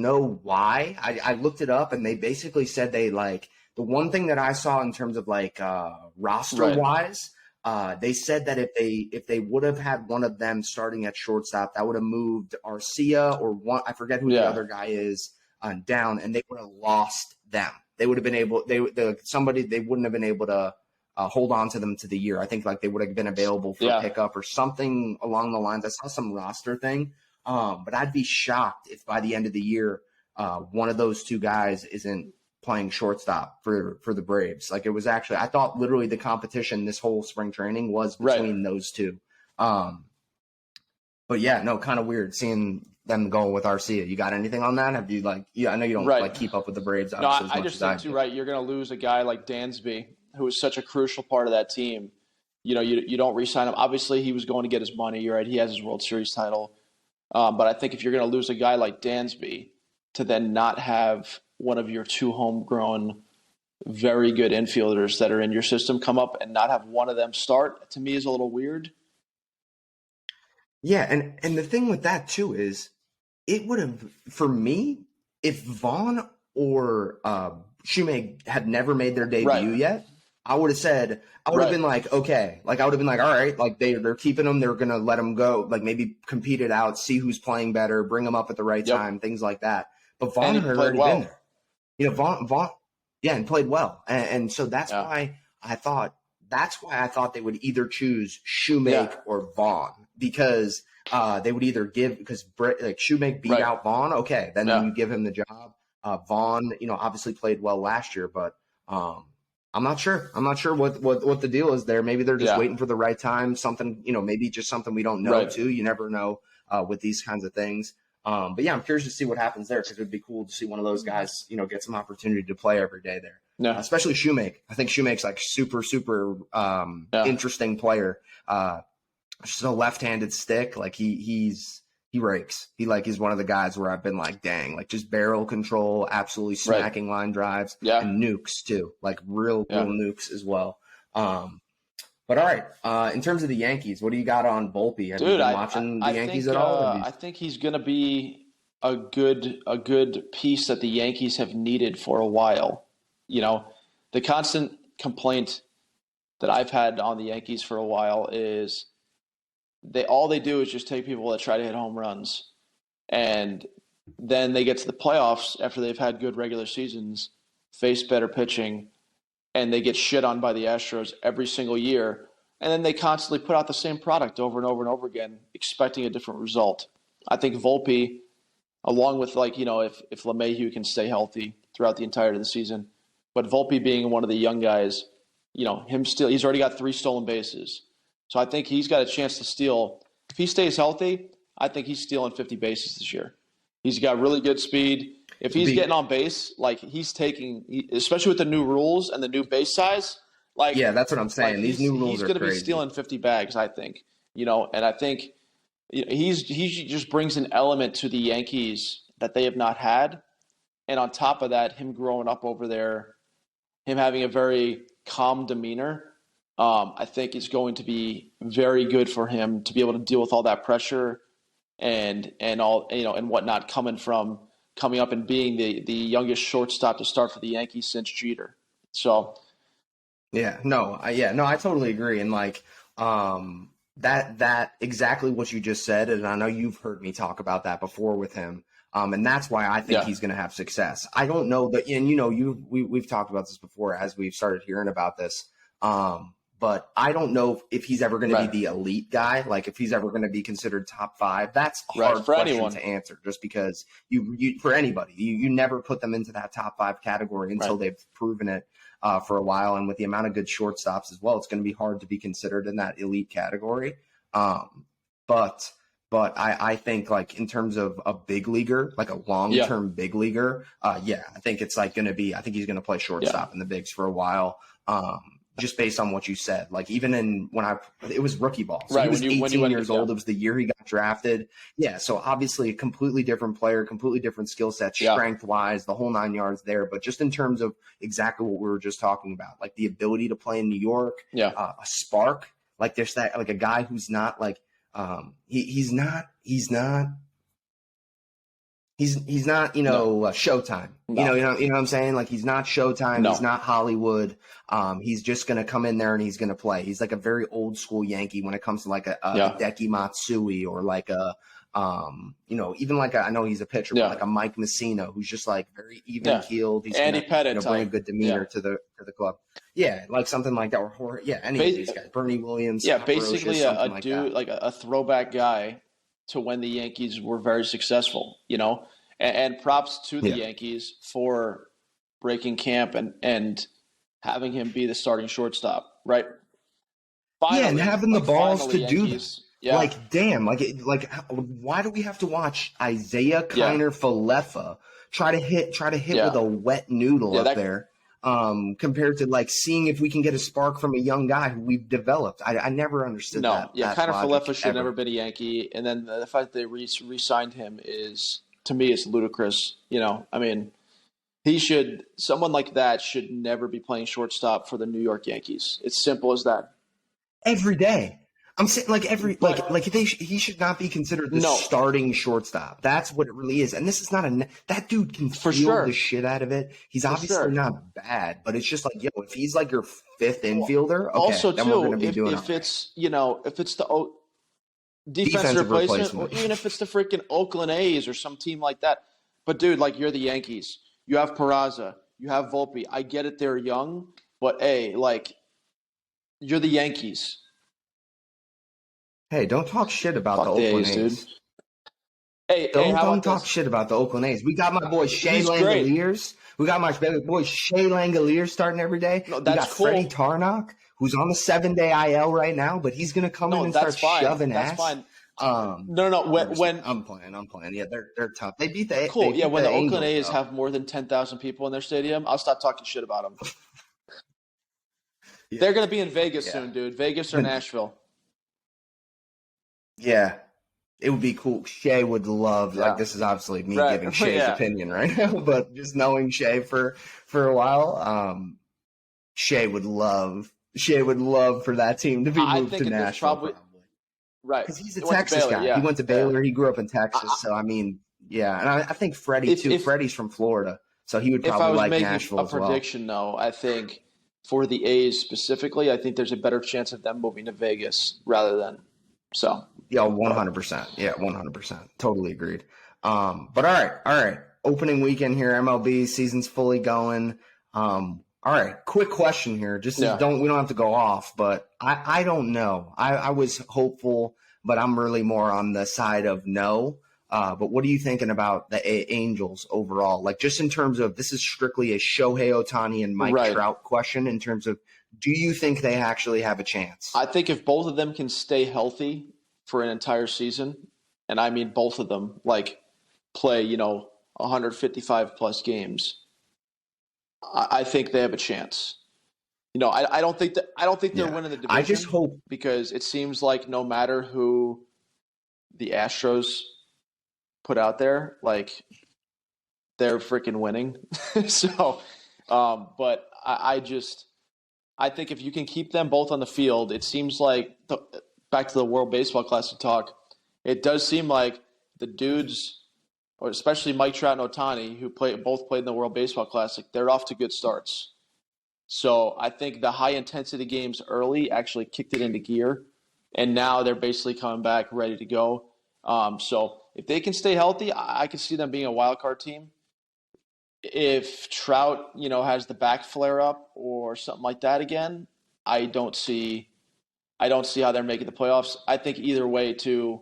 know why. I looked it up and they basically said they the one thing that I saw in terms of roster wise, they said that if they would have had one of them starting at shortstop, that would have moved Arcia or one, I forget who the other guy is, down, and they would have lost them. They would have been able they wouldn't have been able to hold on to them to the year. I think they would have been available for pickup or something along the lines. I saw some roster thing, but I'd be shocked if by the end of the year, one of those two guys isn't playing shortstop for the Braves. It was actually, I thought literally the competition this whole spring training was between those two. But yeah, no, kind of weird seeing them going with Arcia. You got anything on that? Have you I know you don't keep up with the Braves. No, I just think too, you're going to lose a guy like Dansby, who is such a crucial part of that team. You don't re-sign him. Obviously, he was going to get his money. You're right. He has his World Series title. But I think if you're going to lose a guy like Dansby to then not have one of your two homegrown, very good infielders that are in your system come up and not have one of them start, to me is a little weird. Yeah, and the thing with that too is it would have, for me, if Vaughn or Shoemake had never made their debut yet, I would have said, I would have been okay. I would have been all right, they're keeping them. They're going to let them go, maybe compete it out, see who's playing better, bring them up at the right time, things like that. But Vaughn had already been there. Vaughn, and played well. And so that's why I thought they would either choose Shoemake or Vaughn, because they would either because Shoemake beat out Vaughn. Okay, then you give him the job. Vaughn, obviously played well last year, but I'm not sure. I'm not sure what the deal is there. Maybe they're just waiting for the right time. Something, maybe just something we don't know too. You never know with these kinds of things. But yeah, I'm curious to see what happens there, because it would be cool to see one of those guys, get some opportunity to play every day there. Yeah. Especially Shoemake. I think Shoemake's super, super interesting player. just a left-handed stick. Like he rakes. He's one of the guys where I've been like, dang, like just barrel control, absolutely Right. smacking line drives, Yeah. and nukes too, like real Yeah. nukes as well. But all right, in terms of the Yankees, what do you got on Volpe? Have you Dude, been watching the Yankees at all? I think he's gonna be a good piece that the Yankees have needed for a while. You know, the constant complaint that I've had on the Yankees for a while is all they do is just take people that try to hit home runs, and then they get to the playoffs after they've had good regular seasons, face better pitching, and they get shit on by the Astros every single year. And then they constantly put out the same product over and over and over again, expecting a different result. I think Volpe, along with if LeMahieu can stay healthy throughout the entirety of the season, but Volpe being one of the young guys, he's already got 3 stolen bases. So I think he's got a chance to steal. If he stays healthy, I think he's stealing 50 bases this year. He's got really good speed. If he's getting on base, like he's taking, especially with the new rules and the new base size, yeah, that's what I'm saying. These new rules he's are going to be crazy. stealing 50 bags, I think. And I think he just brings an element to the Yankees that they have not had. And on top of that, him growing up over there, him having a very calm demeanor, I think is going to be very good for him to be able to deal with all that pressure and all and whatnot coming up and being the youngest shortstop to start for the Yankees since Jeter. So I totally agree. And that exactly what you just said, and I know you've heard me talk about that before with him. And that's why I think he's going to have success. I don't know that, and we've talked about this before as we've started hearing about this. But I don't know if he's ever going to be the elite guy. Like if he's ever going to be considered top 5, that's a hard question to answer. Just because you for anybody, you never put them into that top 5 category until they've proven it for a while. And with the amount of good shortstops as well, it's going to be hard to be considered in that elite category. But I think like in terms of a big leaguer, like a long-term big leaguer, I think it's like going to be. I think he's going to play shortstop in the bigs for a while. Just based on what you said, like even it was rookie ball. So he was 18 years old. It was the year he got drafted. Yeah. So obviously a completely different player, completely different skill set, strength wise, the whole 9 yards there. But just in terms of exactly what we were just talking about, like the ability to play in New York, a spark, like there's that, like a guy who's not like, he's not Showtime. No. You know what I'm saying? Like he's not Showtime. No. He's not Hollywood. He's just going to come in there and he's going to play. He's like a very old school Yankee when it comes to like a Hideki Matsui or like even like I know he's a pitcher, but like a Mike Messina who's just like very even keeled. He's Andy Pettitte bring a good demeanor to the club. Yeah, like something like that. Or any of these guys. Bernie Williams. Yeah, basically a dude like a throwback guy to when the Yankees were very successful, and props to the Yankees for breaking camp and having him be the starting shortstop, right? Finally, and having the balls to do this. Yeah. Like, damn, like, why do we have to watch Isaiah Kiner Falefa try to hit with a wet noodle up there? Compared to like seeing if we can get a spark from a young guy who we've developed. I never understood that. Kiner Falefa should never been a Yankee. And then the fact that they re-signed him is, to me, is ludicrous. I mean, someone like that should never be playing shortstop for the New York Yankees. It's simple as that. Every day. I'm saying he should not be considered the starting shortstop. That's what it really is. And this is not that dude can feel the shit out of it. He's obviously not bad, but it's just like, if he's like your 5th infielder, okay, also then too, we're going to be doing if it's the defensive replacement, or even if it's the freaking Oakland A's or some team like that. But dude, like you're the Yankees. You have Peraza, you have Volpe. I get it, they're young, but you're the Yankees. Hey, don't talk shit about the Oakland A's. Dude. Hey, don't talk shit about the Oakland A's. We got my boy Shea Langoliers. We got my boy Shea Langoliers starting every day. No, that's we got Freddie Tarnok, who's on the 7-day IL right now, but he's gonna come in and start shoving ass. That's fine. No. When I'm playing. Yeah, they're tough. They beat the cool. Yeah, when the Oakland Angels, A's have more than 10,000 people in their stadium, I'll stop talking shit about them. They're gonna be in Vegas soon, dude. Vegas or Nashville. Yeah. It would be cool. Shea would love, Yeah. like, this is obviously me Right. giving Shea's Yeah. opinion right now, but just knowing Shea for a while, Shea would love for that team to be I moved to think at this Nashville, probably probably. right. Because he's a He went to Texas Baylor. guy. He Yeah. went to Yeah. Baylor. He grew up in I, Texas. So, I mean, yeah. And I think Freddie, if too. Freddie's from Florida. So he would if I probably was like making Nashville a as well. prediction, though, I think for the A's specifically, I think there's a better chance of them moving to Vegas rather than so. Yeah, 100%. Yeah, 100%. Totally agreed. But all right. Opening weekend here, MLB season's fully going. All right, quick question here. Just Yeah. we don't have to go off, but I don't know. I was hopeful, but I'm really more on the side of no. But what are you thinking about the Angels overall? Like, just in terms of, this is strictly a Shohei Ohtani and Mike Right. Trout question, in terms of, do you think they actually have a chance? I think if both of them can stay healthy for an entire season, and I mean both of them, like play, 155 plus games, I think they have a chance. I don't think they're Yeah. winning the division. I just hope. because it seems like no matter who the Astros put out there, like they're freaking winning. So, but I think if you can keep them both on the field, it seems like back to the World Baseball Classic talk. It does seem like the dudes, or especially Mike Trout and Ohtani, who both played in the World Baseball Classic, they're off to good starts. So I think the high intensity games early actually kicked it into gear, and now they're basically coming back ready to go. So if they can stay healthy, I can see them being a wild card team. If Trout, has the back flare up or something like that again, I don't see how they're making the playoffs. I think either way, too,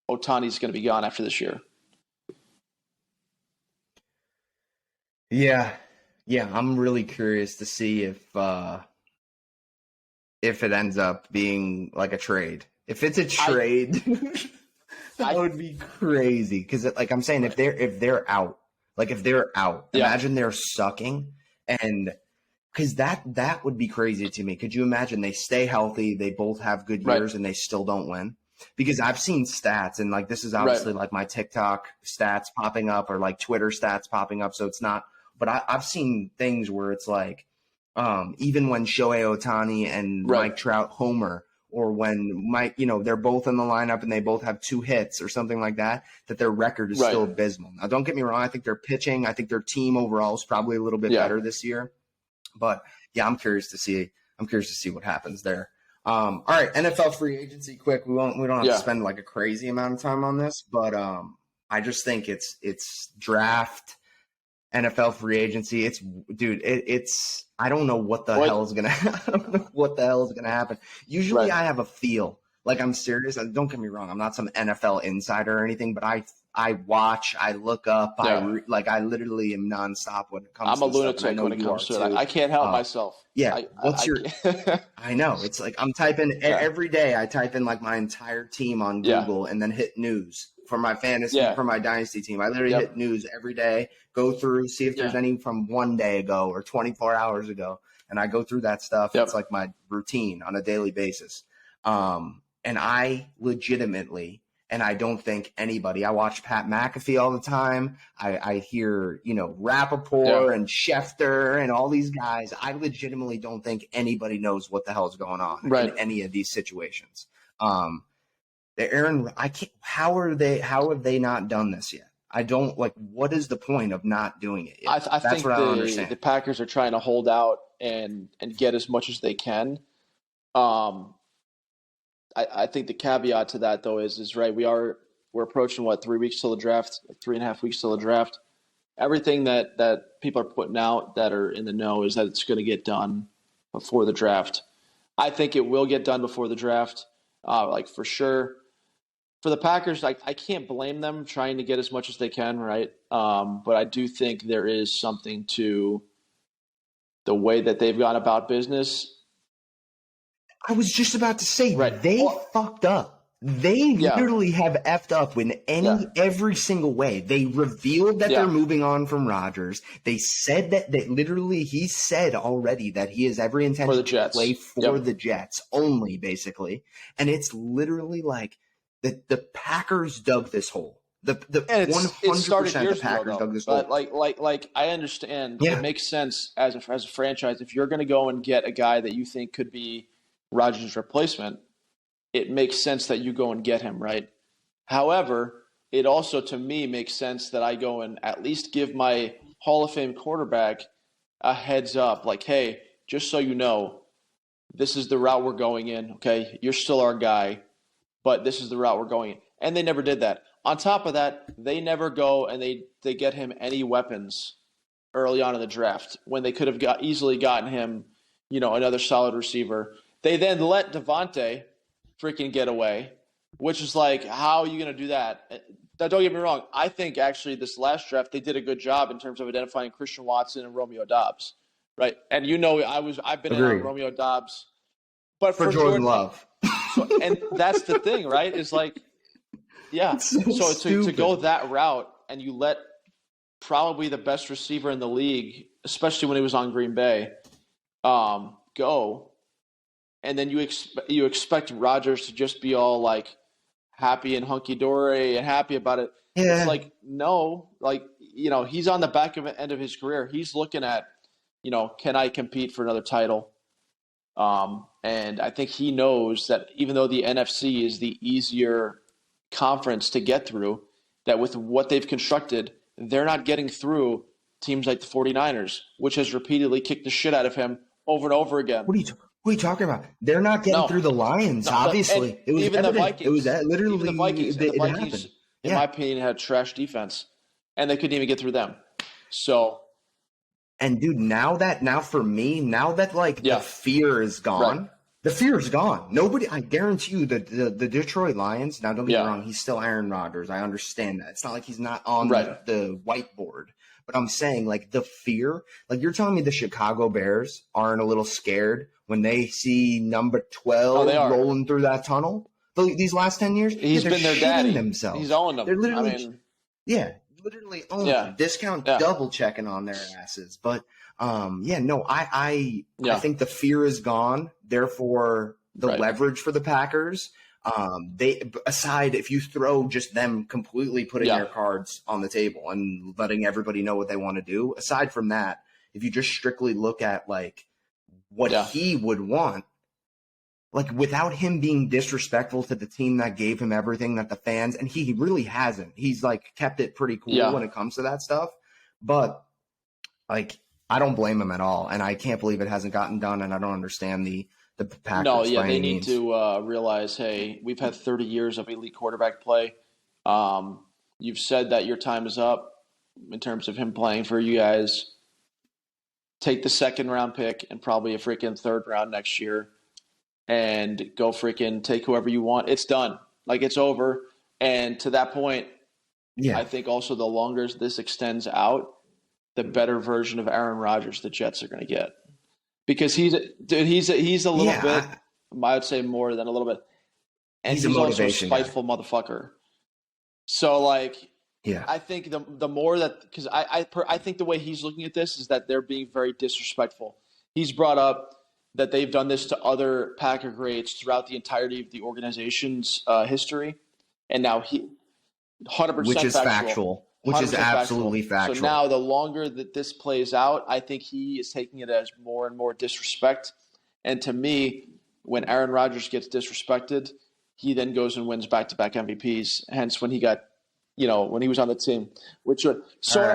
Ohtani's going to be gone after this year. Yeah. I'm really curious to see if it ends up being like a trade. If it's a trade, that would be crazy. Because, like I'm saying, if they're out, imagine they're sucking, and because that would be crazy to me. Could you imagine they stay healthy, they both have good years, and they still don't win? Because I've seen stats, and like this is obviously like my TikTok stats popping up or like Twitter stats popping up, so it's not. But I've seen things where it's like, even when Shohei Ohtani and Mike Trout homer, or when Mike, they're both in the lineup and they both have 2 hits or something like that, that their record is still abysmal. Now, don't get me wrong. I think their pitching, I think their team overall is probably a little bit better this year. But yeah, I'm curious to see what happens there. All right, NFL free agency, quick. We don't have to spend like a crazy amount of time on this, but I just think it's draft, NFL free agency. It's I don't know what the hell is gonna happen. Usually I have a feel. Like, I'm serious. Don't get me wrong. I'm not some NFL insider or anything, but I watch, I look up, I literally am nonstop when it comes to I'm a lunatic when it comes to it. I can't help myself. Yeah. I know. It's like I'm typing every day. I type in like my entire team on Google and then hit news for my fantasy, for my dynasty team. I literally hit news every day, go through, see if there's any from one day ago or 24 hours ago. And I go through that stuff. It's like my routine on a daily basis. And I legitimately, and I don't think anybody, I watch Pat McAfee all the time. I hear, Rappaport and Schefter and all these guys. I legitimately don't think anybody knows what the hell is going on in any of these situations. How have they not done this yet? I don't what is the point of not doing it yet? I think what I don't understand. The Packers are trying to hold out and get as much as they can. I think the caveat to that, though, is right. We're approaching 3 weeks till the draft, 3.5 weeks till the draft. Everything that people are putting out that are in the know is that it's going to get done before the draft. I think it will get done before the draft, for sure. For the Packers, I can't blame them trying to get as much as they can, right? But I do think there is something to the way that they've gone about business. I was just about to say, they fucked up. They literally have effed up in every single way. They revealed that they're moving on from Rodgers. They said he said already that he has every intention to play for the Jets only, basically. And it's literally like, the Packers dug this hole. The And 100% it started the years Packers ago, though. dug this hole. But like I understand, Yeah. it makes sense as a franchise if you're going to go and get a guy that you think could be Rodgers' replacement. It makes sense that you go and get him, right? However, it also to me makes sense that I go and at least give my Hall of Fame quarterback a heads up, like, hey, just so you know, this is the route we're going in. Okay, you're still our guy, but this is the route we're going in. And they never did that. On top of that, they never go and they get him any weapons early on in the draft when they could have easily gotten him, another solid receiver. They then let Devontae freaking get away, which is like, how are you going to do that? Now, don't get me wrong. I think actually this last draft they did a good job in terms of identifying Christian Watson and Romeo Doubs, right? And I've been in on Romeo Doubs, but for Jordan Love. And that's the thing, right? Is like, yeah. So to go that route and you let probably the best receiver in the league, especially when he was on Green Bay, go, and then you expect Rodgers to just be all like happy and hunky dory and happy about it. Yeah. It's like, no, like, he's on the back of the end of his career. He's looking at, can I compete for another title? And I think he knows that even though the NFC is the easier conference to get through, that with what they've constructed, they're not getting through teams like the 49ers, which has repeatedly kicked the shit out of him over and over again. What are you talking about? They're not getting through the Lions, obviously. It was even evident. the Vikings. It was literally even the Vikings. The Vikings, in my opinion, had trash defense, and they couldn't even get through them. So, and dude, now that like the fear is gone. Right. The fear is gone. Nobody, I guarantee you, the Detroit Lions. Now, don't get me wrong. He's still Aaron Rodgers. I understand that. It's not like he's not on the whiteboard. But I'm saying, like, the fear. Like, you're telling me the Chicago Bears aren't a little scared when they see number 12 rolling through that tunnel? These last 10 years, he's been their daddy. Themselves. He's owning them. They're literally, literally owning them. Discount double checking on their asses. But I think the fear is gone. Therefore, the leverage for the Packers. If you throw just them completely putting their cards on the table and letting everybody know what they want to do. Aside from that, if you just strictly look at like what he would want, like without him being disrespectful to the team that gave him everything that the fans, and he really hasn't. He's like kept it pretty cool when it comes to that stuff. But like, I don't blame him at all, and I can't believe it hasn't gotten done. And I don't understand the Packers. No, they need to realize, hey, we've had 30 years of elite quarterback play. You've said that your time is up in terms of him playing for you guys. Take the second round pick and probably a freaking third round next year, and go freaking take whoever you want. It's done. Like, it's over. And to that point, I think also the longer this extends out, the better version of Aaron Rodgers the Jets are going to get, because he's a little bit, I would say more than a little bit, and he's also a spiteful motherfucker. So like, I think the more that, because I think the way he's looking at this is that they're being very disrespectful. He's brought up that they've done this to other Packer greats throughout the entirety of the organization's history, and now he 100% which is factual. Which is absolutely factual. So now the longer that this plays out, I think he is taking it as more and more disrespect. And to me, when Aaron Rodgers gets disrespected, he then goes and wins back-to-back MVPs. Hence when he got, when he was on the team. I'm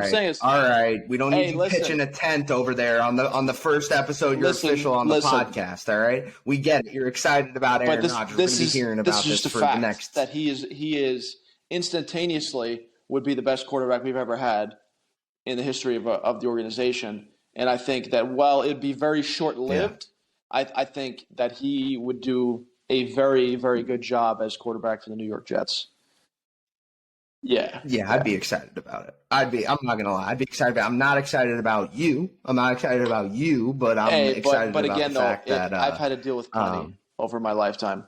saying is, all right, we don't need you pitching a tent over there on the first episode. You're official on the podcast. All right, we get it. You're excited about Aaron Rodgers. We're going to be hearing about this for the next. That he is instantaneously would be the best quarterback we've ever had in the history of the organization. And I think that while it'd be very short-lived, I think that he would do a very, very good job as quarterback for the New York Jets. Yeah, I'd be excited about it. I'm not going to lie. I'd be excited about it. I'm not excited about you. I'm not excited about you, but I'm excited but about again, the fact that I've had to deal with plenty over my lifetime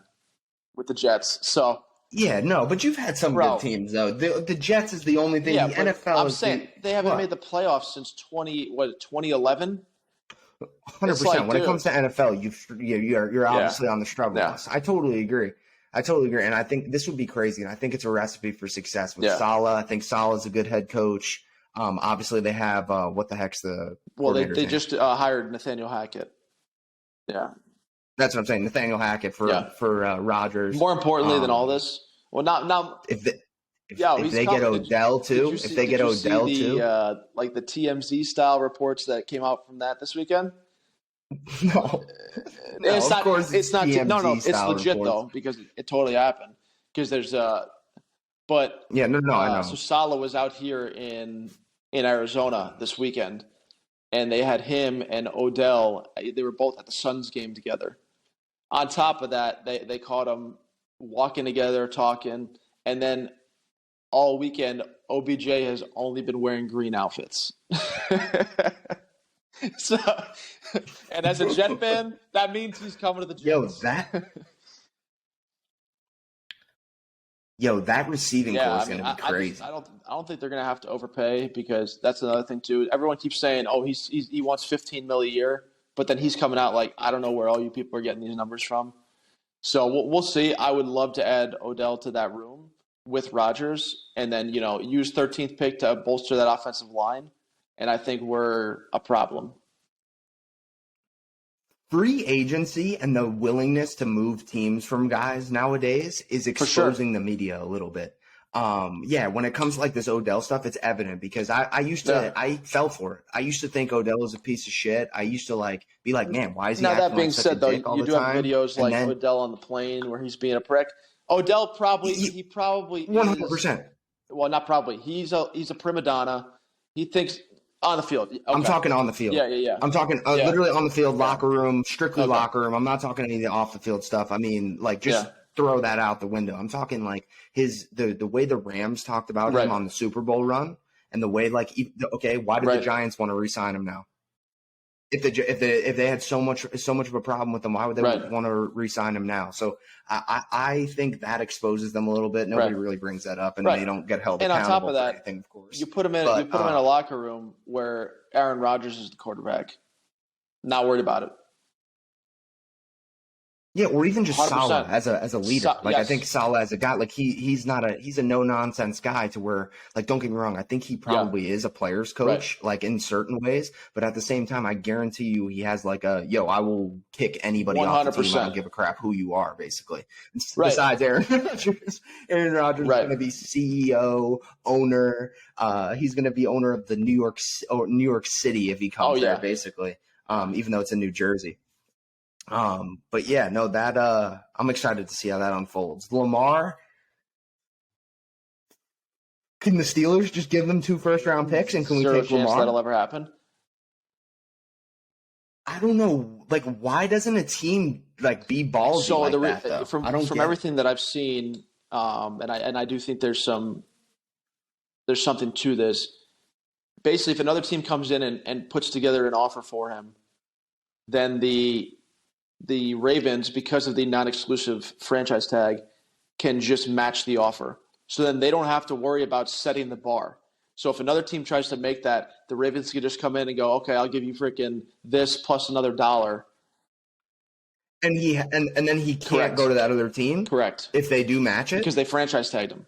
with the Jets. So yeah, no, but you've had some good teams though. The Jets is the only thing. The NFL. I'm saying they haven't made the playoffs since 2011. 100%. When it comes to NFL, you're obviously on the struggle bus. I totally agree. I totally agree. And I think this would be crazy. And I think it's a recipe for success with Yeah. Saleh. I think Saleh's a good head coach. Obviously, they have what the heck's the Well, they coordinator's name? just hired Nathaniel Hackett. Yeah. That's what I'm saying. Nathaniel Hackett for Rodgers. More importantly than all this, well, not if they, yeah, if he's they coming. get Odell too, Did if they get you see Odell the, too, like the TMZ style reports that came out from that this weekend. no, It's of not. course It's not. TMZ No, it's style legit reports. though, because it totally happened. Because there's but Yeah, no, I know. So Saleh was out here in Arizona this weekend, and they had him and Odell. They were both at the Suns game together. On top of that, they caught them walking together, talking, and then all weekend OBJ has only been wearing green outfits. So, and as a Jet fan, that means he's coming to the Jets. That receiving core is going to be crazy. I don't think they're going to have to overpay, because that's another thing too. Everyone keeps saying, "Oh, he wants $15 million a year," but then he's coming out like, I don't know where all you people are getting these numbers from. So we'll see. I would love to add Odell to that room with Rodgers, and then use 13th pick to bolster that offensive line. And I think we're a problem. Free agency and the willingness to move teams from guys nowadays is exposing the media a little bit. When it comes to like this Odell stuff, it's evident, because I fell for it. I used to think Odell was a piece of shit. I used to be like, man, why is he acting Now that being like such said, a though, dick all you the do time? have videos And like then, Odell on the plane where he's being a prick. Odell probably 100%. Well, not probably. He's a prima donna. He thinks on the field. Okay. I'm talking on the field. Yeah. I'm talking literally on the field, locker room, strictly locker room. I'm not talking any of the off the field stuff. I mean, throw that out the window. I'm talking like the way the Rams talked about him on the Super Bowl run, and the way why did the Giants want to re-sign him now? If they had so much of a problem with him, why would they want to re-sign him now? So I think that exposes them a little bit. Nobody really brings that up, and they don't get held accountable. And on top of that, anything, of course, you put him in a locker room where Aaron Rodgers is the quarterback. Not worried about it. Yeah, or even just 100%. Saleh as a leader. I think Saleh as a guy, he's a no nonsense guy to where, don't get me wrong, I think he probably is a player's coach, in certain ways, but at the same time, I guarantee you he has I will kick anybody 100%. Off the team. I don't give a crap who you are, basically. Besides Aaron Rodgers. Aaron Rodgers is going to be CEO, owner. He's going to be owner of the New York City if he comes there, basically. Even though it's in New Jersey. But yeah, no, that I'm excited to see how that unfolds. Lamar, can the Steelers just give them 2 first-round picks, and can we take Lamar? That'll ever happen. I don't know. Why doesn't a team be ballsy that? Though? From everything that I've seen, and I do think there's something to this. Basically, if another team comes in and puts together an offer for him, then the Ravens, because of the non-exclusive franchise tag, can just match the offer. So then they don't have to worry about setting the bar. So if another team tries to make that, the Ravens can just come in and go, okay, I'll give you freaking this plus another $1. And then he can't go to that other team? Correct. If they do match it? Because they franchise tagged him.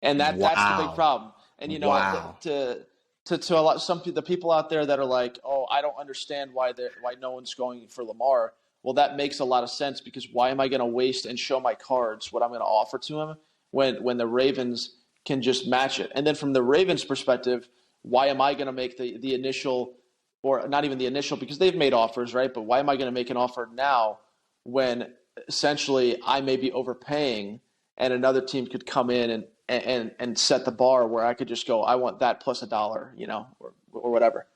And that's the big problem. And to a lot the people out there that are like, oh, I don't understand why no one's going for Lamar. Well, that makes a lot of sense, because why am I going to waste and show my cards what I'm going to offer to him when the Ravens can just match it? And then from the Ravens' perspective, why am I going to make the initial, or not even the initial, because they've made offers, right? But why am I going to make an offer now when essentially I may be overpaying, and another team could come in and set the bar where I could just go, I want that plus $1, or whatever.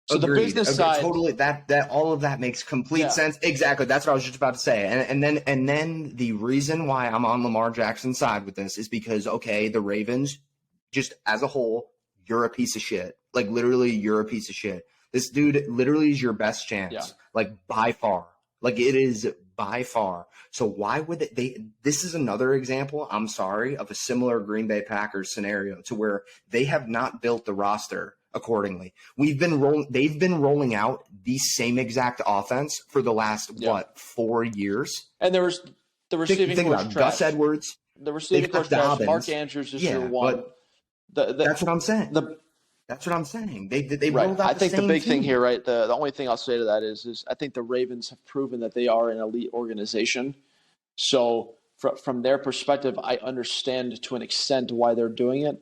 So Agreed. The business side, totally, that all of that makes complete sense. Exactly, that's what I was just about to say. And then the reason why I'm on Lamar Jackson's side with this is because the Ravens, just as a whole, you're a piece of shit. Literally, you're a piece of shit. This dude literally is your best chance, by far. It is by far. So why would they? This is another example, I'm sorry, of a similar Green Bay Packers scenario, to where they have not built the roster accordingly. They've been rolling out the same exact offense for the last 4 years. And there was The receiving Think coach about it. trash. Gus Edwards. The receiving coach trash. Dobbins. Mark Andrews is your Yeah, one. that's what I'm saying. The That's what I'm saying. They Right. rolled out I think the same big team. thing here, right? The only thing I'll say to that is I think the Ravens have proven that they are an elite organization. So from their perspective, I understand to an extent why they're doing it.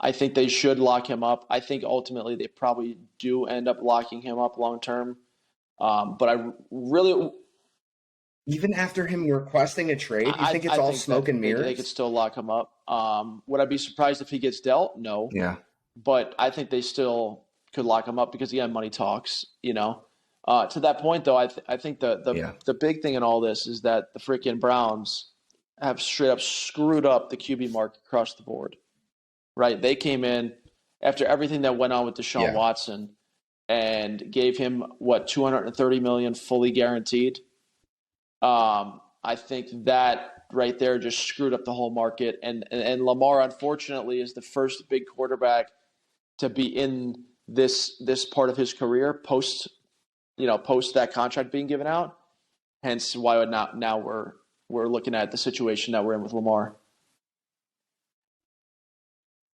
I think they should lock him up. I think ultimately they probably do end up locking him up long term. But I really, Even after him requesting a trade, you think it's I all think smoke and mirrors? They could still lock him up. Would I be surprised if he gets dealt? No. Yeah. But I think they still could lock him up because, again, money talks, you know. To that point, though, I think the big thing in all this is that the freaking Browns have straight up screwed up the QB market across the board, right? They came in after everything that went on with Deshaun Watson and gave him, $230 million fully guaranteed. I think that right there just screwed up the whole market. And Lamar, unfortunately, is the first big quarterback to be in this part of his career post that contract being given out. Hence why now we're looking at the situation that we're in with Lamar.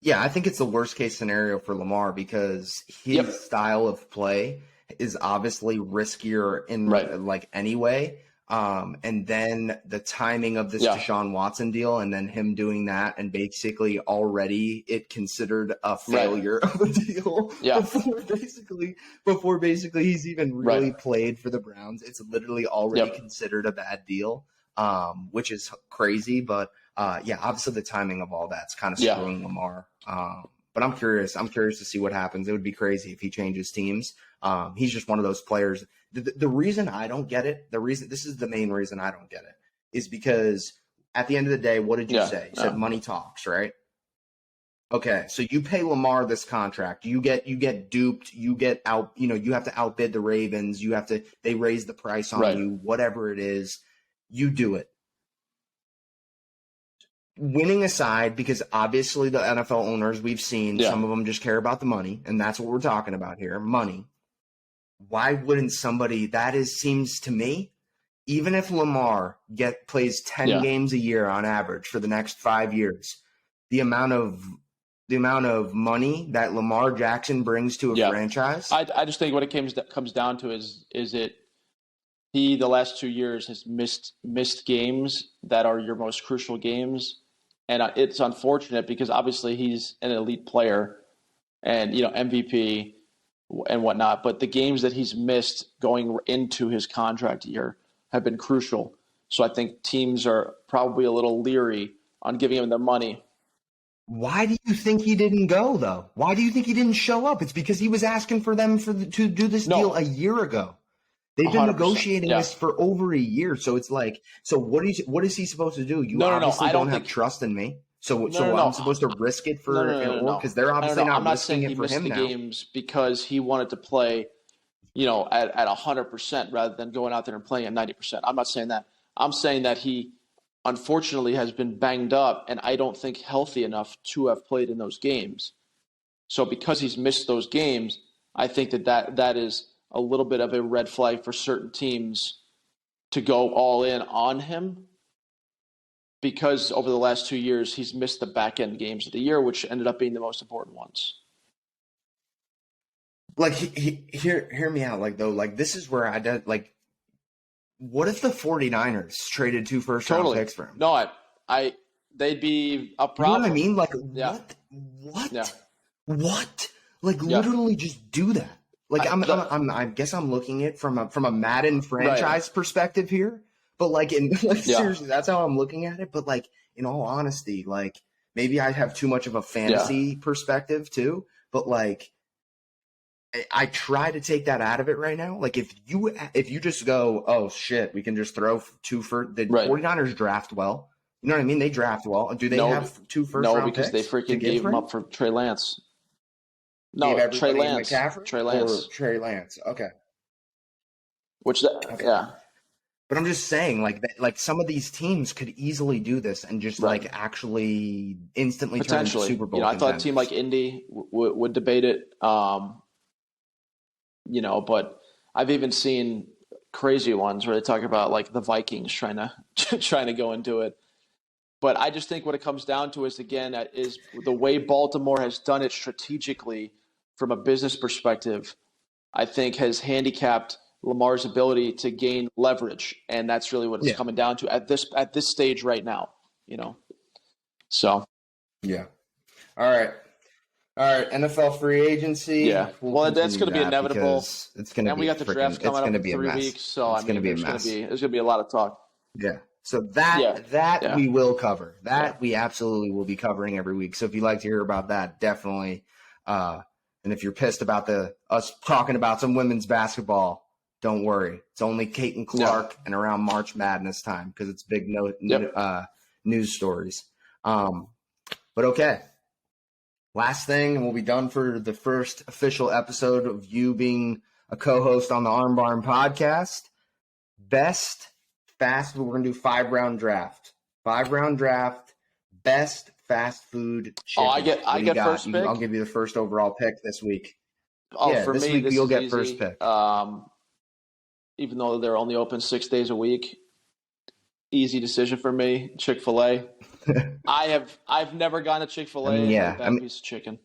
Yeah, I think it's the worst case scenario for Lamar because his style of play is obviously riskier in like anyway. And then the timing of this Deshaun Watson deal and then him doing that and basically already it considered a failure of a deal before basically he's even really played for the Browns. It's literally already considered a bad deal, which is crazy. But obviously the timing of all that's kind of screwing Lamar. But I'm curious to see what happens. It would be crazy if he changes teams. He's just one of those players. The reason I don't get it, this is the main reason I don't get it, is because at the end of the day, what did you say? You said money talks, right? Okay, so you pay Lamar this contract, you get duped, you get out, you have to outbid the Ravens, they raise the price on you, whatever it is, you do it. Winning aside, because obviously the NFL owners we've seen, some of them just care about the money, and that's what we're talking about here, money. Why wouldn't somebody seems to me, even if Lamar plays 10 games a year on average for the next 5 years, the amount of money that Lamar Jackson brings to a franchise. I just think what it comes down to is he the last 2 years has missed games that are your most crucial games, and it's unfortunate because obviously he's an elite player and MVP and whatnot, but the games that he's missed going into his contract year have been crucial. So I think teams are probably a little leery on giving him the money. Why do you think he didn't go, though? Why do you think he didn't show up? It's because he was asking for them to do this deal a year ago. They've been negotiating this for over a year. So it's like, so what is he supposed to do? You obviously don't have trust in me. So I'm supposed to risk it for because they're obviously not risking it for him now. I'm not saying he missed the games because he wanted to play, at 100% rather than going out there and playing at 90%. I'm not saying that. I'm saying that he unfortunately has been banged up and I don't think healthy enough to have played in those games. So because he's missed those games, I think that is a little bit of a red flag for certain teams to go all in on him. Because over the last 2 years, he's missed the back end games of the year, which ended up being the most important ones. Like, hear me out. Like, though, like, this is where I did, like, what if the 49ers traded 2 first-round picks for him? No, they'd be a problem. You know what I mean? Like, what? Yeah. What? Like, literally just do that. Like, I guess I'm looking at it from a Madden franchise perspective here. But seriously, that's how I'm looking at it. But like, in all honesty, like maybe I have too much of a fantasy perspective too. But like, I try to take that out of it right now. Like if you just go, oh shit, we can just throw 2 for the 49ers draft well. You know what I mean? They draft well. Do they have 2 first round picks? No, because they freaking gave him up for Trey Lance. No, Trey Lance. Trey Lance. Or Trey Lance. Okay. Yeah. But I'm just saying, like some of these teams could easily do this and just like actually instantly turn into Super Bowl. I thought a team like Indy would debate it. But I've even seen crazy ones where they talk about like the Vikings trying to trying to go and do it. But I just think what it comes down to is, again, is the way Baltimore has done it strategically from a business perspective, I think has handicapped Lamar's ability to gain leverage. And that's really what it's coming down to at this stage right now, you know. So yeah. All right. NFL free agency. Yeah. Well, that's going to be inevitable. It's going to be. And we got the draft coming up in 3 weeks, so it's going to be a mess. There's going to be a lot of talk. Yeah. So that we will cover. That we absolutely will be covering every week. So if you'd like to hear about that, definitely. And if you're pissed about us talking about some women's basketball, don't worry. It's only Kate and Clark and around March Madness time because it's big news stories. But okay. Last thing, and we'll be done for the first official episode of you being a co-host on the Arm Barn podcast. Best fast, we're going to do 5-round draft. 5-round draft, best fast food chicken. I get first pick? I'll give you the first overall pick this week. For this me, week you'll get easy. first pick. Even though they're only open 6 days a week, easy decision for me, Chick-fil-A. I've never gone to Chick-fil-A and piece of chicken.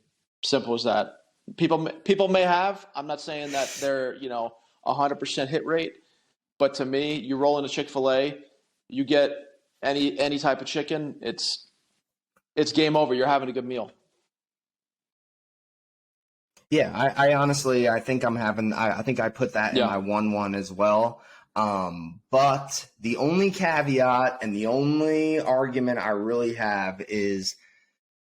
Simple as that. People may have. I'm not saying that they're 100% hit rate, but to me, you roll into Chick-fil-A, you get any type of chicken, it's game over. You're having a good meal. Yeah, I honestly think I think I put that in my 1-1 as well. But the only caveat and the only argument I really have is,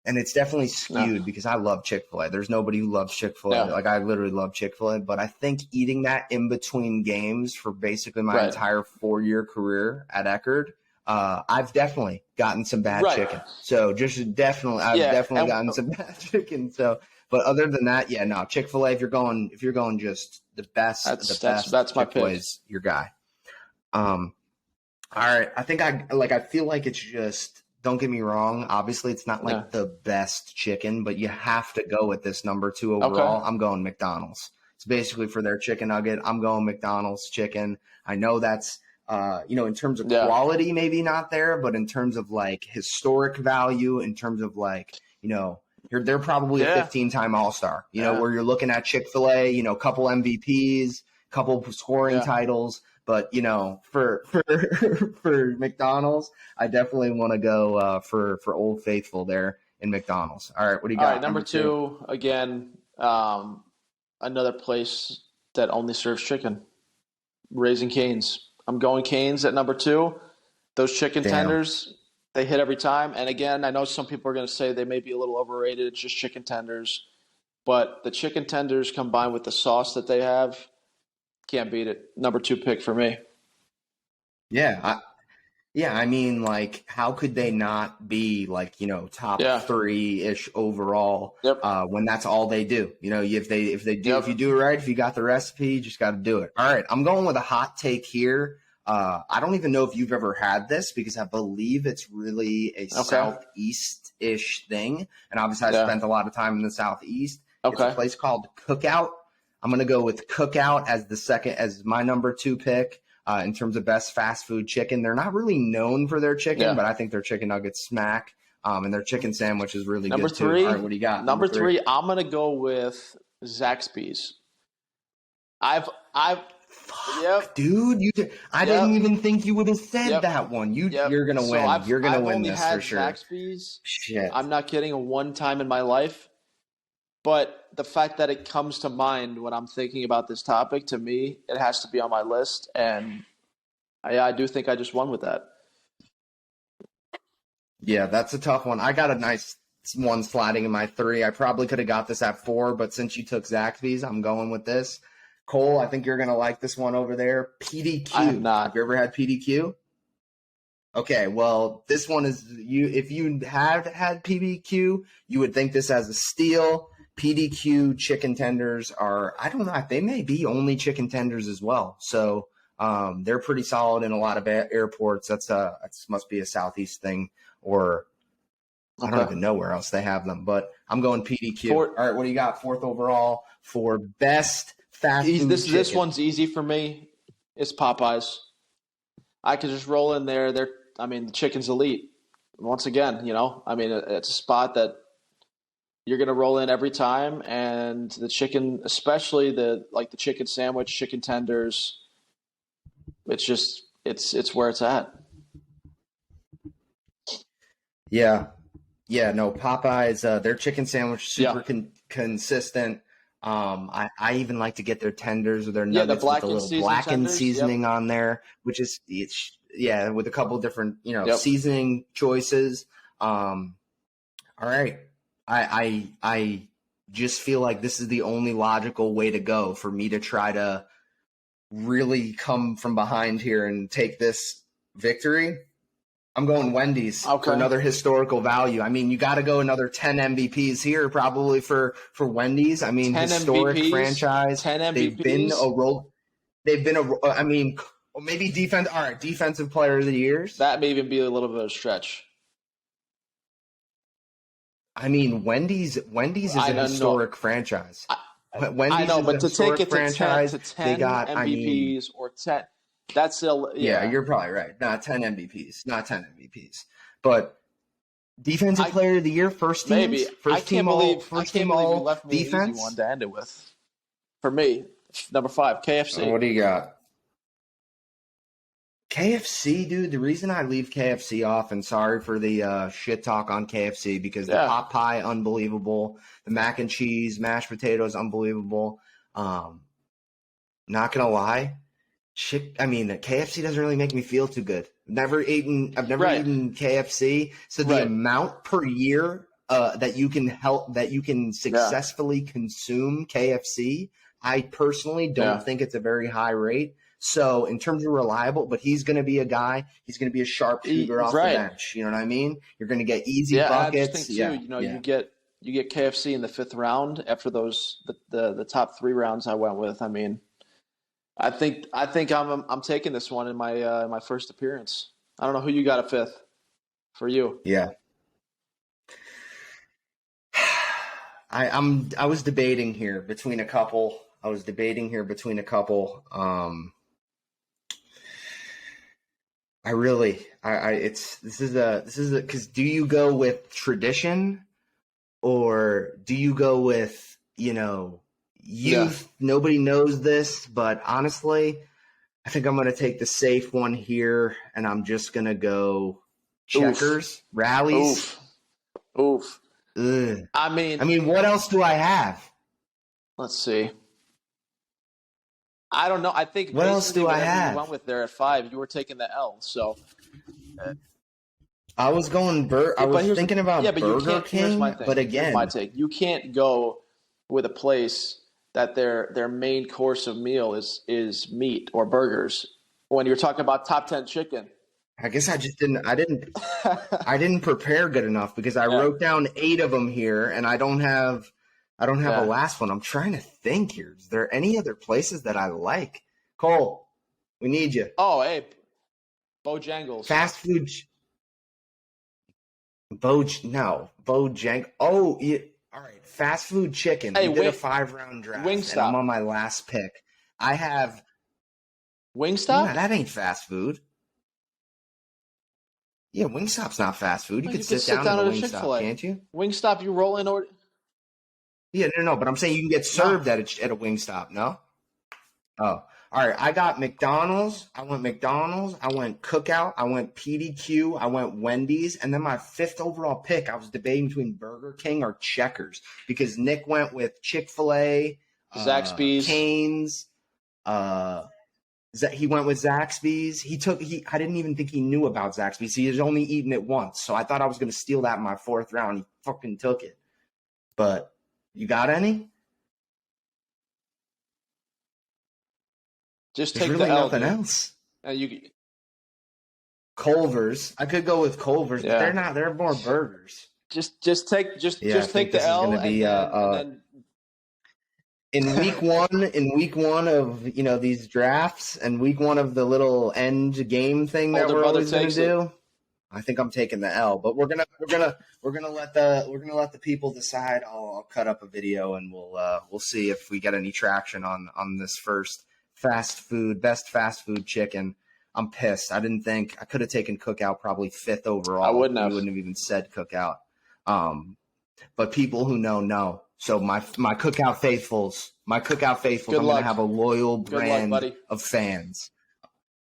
and it's definitely skewed because I love Chick-fil-A. There's nobody who loves Chick-fil-A. Yeah. Like I literally love Chick-fil-A, but I think eating that in between games for basically my entire 4-year career at Eckerd, I've definitely gotten some bad chicken. So I've definitely gotten some bad chicken. So, but other than that, Chick-fil-A, if you're going just the best, that's my pick. Is your guy. All right. I think I feel like it's just, don't get me wrong. Obviously it's not like the best chicken, but you have to go with this number 2 overall. Okay. I'm going McDonald's. It's basically for their chicken nugget. I'm going McDonald's chicken. I know that's, in terms of quality, maybe not there, but in terms of like historic value, in terms of like, they're probably a 15-time All-Star, where you're looking at Chick-fil-A, couple MVPs, couple scoring titles. But, for McDonald's, I definitely want to go for Old Faithful there in McDonald's. All right, what do you got? All right, number two, again, another place that only serves chicken, Raising Cane's. I'm going Cane's at number 2. Those chicken tenders, they hit every time. And again, I know some people are going to say they may be a little overrated. It's just chicken tenders. But the chicken tenders combined with the sauce that they have, can't beat it. Number 2 pick for me. Yeah. I mean, like, how could they not be like, top 3-ish overall when that's all they do? If you do it right, if you got the recipe, you just got to do it. All right. I'm going with a hot take here. I don't even know if you've ever had this because I believe it's really a Southeast-ish thing. And obviously I spent a lot of time in the Southeast. Okay. It's a place called Cookout. I'm going to go with Cookout as my number 2 pick in terms of best fast food chicken. They're not really known for their chicken, but I think their chicken nuggets smack, and their chicken sandwich is really good too. All right, what do you got? Number 3, I'm going to go with Zaxby's. Dude, I didn't even think you would have said that one. You're going to win. You're going to win this for sure. Zaxby's. Shit. I'm not kidding, one time in my life. But the fact that it comes to mind when I'm thinking about this topic, to me, it has to be on my list. And I do think I just won with that. Yeah, that's a tough one. I got a nice one sliding in my 3. I probably could have got this at 4, but since you took Zaxby's, I'm going with this. Cole, I think you're going to like this one over there. PDQ. I have not. Have you ever had PDQ? Okay, well, this one is if you have had PDQ, you would think this as a steal. PDQ chicken tenders are, I don't know, they may be only chicken tenders as well. So they're pretty solid in a lot of airports. That must be a Southeast thing, or I don't even know where else they have them. But I'm going PDQ. All right, what do you got? 4th overall for best fast food chicken. This one's easy for me. It's Popeyes. I could just roll in there. The chicken's elite. Once again, it's a spot that you're going to roll in every time, and the chicken, especially the chicken sandwich, chicken tenders, it's where it's at. Yeah. Yeah, no, Popeyes, their chicken sandwich super consistent. I even like to get their tenders or their nuggets with a little blackened seasoning on there, which is with a couple different seasoning choices. All right, I just feel like this is the only logical way to go for me to try to really come from behind here and take this victory. I'm going Wendy's for another historical value. I mean, you got to go another 10 MVPs here probably for Wendy's. I mean, historic MVPs, franchise. 10 MVPs. They've been maybe defense. All right, defensive player of the years. That may even be a little bit of a stretch. I mean, Wendy's is an historic franchise. Wendy's I know, is but to take it franchise, to 10 MVPs or 10. That's still you're probably right. Not 10 MVPs. But defensive player of the year, first team, maybe. First team all defense. Easy one to end it with. For me, number 5, KFC. What do you got? KFC, dude. The reason I leave KFC off, and sorry for the shit talk on KFC, because the pot pie, unbelievable. The mac and cheese, mashed potatoes, unbelievable. Not gonna lie. KFC doesn't really make me feel too good. I've never eaten KFC, so the amount per year that you can successfully consume KFC, I personally don't think it's a very high rate. So in terms of reliable, but he's going to be a guy. He's going to be a sharpshooter off the bench. You know what I mean? You're going to get easy buckets. I just think too, you get KFC in the 5th round after the top 3 rounds I went with. I mean. I think I'm taking this one in my first appearance. I don't know who you got at 5th for you. Yeah. I was debating here between a couple. This is because do you go with tradition or do you go with youth? Nobody knows this, but honestly, I think I'm going to take the safe one here, and I'm just going to go Checkers, Rallies. Oof. Ugh. I mean, what else do I have? Let's see. I don't know. I think what else do I have? You went with there at 5. You were taking the L, so. I was going. I was thinking about Burger King, but again, here's my take. You can't go with a place that their main course of meal is meat or burgers when you're talking about top 10 chicken. I guess I didn't prepare good enough because I wrote down 8 of them here and I don't have a last one. I'm trying to think here. Is there any other places that I like? Cole, we need you. Oh, hey, Bojangles. Fast food. Bojangles. Oh, yeah. All right, fast food chicken. Hey, we did a 5-round draft. Wingstop. And I'm on my last pick. I have Wingstop. No, that ain't fast food. Yeah, Wingstop's not fast food. You could sit down at a Wingstop, can't you? Wingstop, you roll in order. Yeah, no, but I'm saying you can get served at a Wingstop. No. Oh, all right. I got McDonald's. I went Cookout. I went PDQ. I went Wendy's. And then my 5th overall pick, I was debating between Burger King or Checkers because Nick went with Chick-fil-A, Zaxby's, Cane's. He went with Zaxby's. I didn't even think he knew about Zaxby's. He has only eaten it once. So I thought I was going to steal that in my 4th round. He fucking took it. But you got any? Just There's take really the L. Nothing else. You Culver's. I could go with Culver's, but they're not. They're more burgers. Just take the L. And then in week one of these drafts, and week 1 of the little end game thing that we're always going to do. I think I'm taking the L, but we're gonna let the people decide. I'll cut up a video and we'll see if we get any traction on this first best fast food chicken. I'm pissed. I didn't think I could have taken Cookout probably 5th overall. I wouldn't have. We wouldn't have even said Cookout. But people who know. So my Cookout faithfuls, I'm going to have a loyal brand of fans.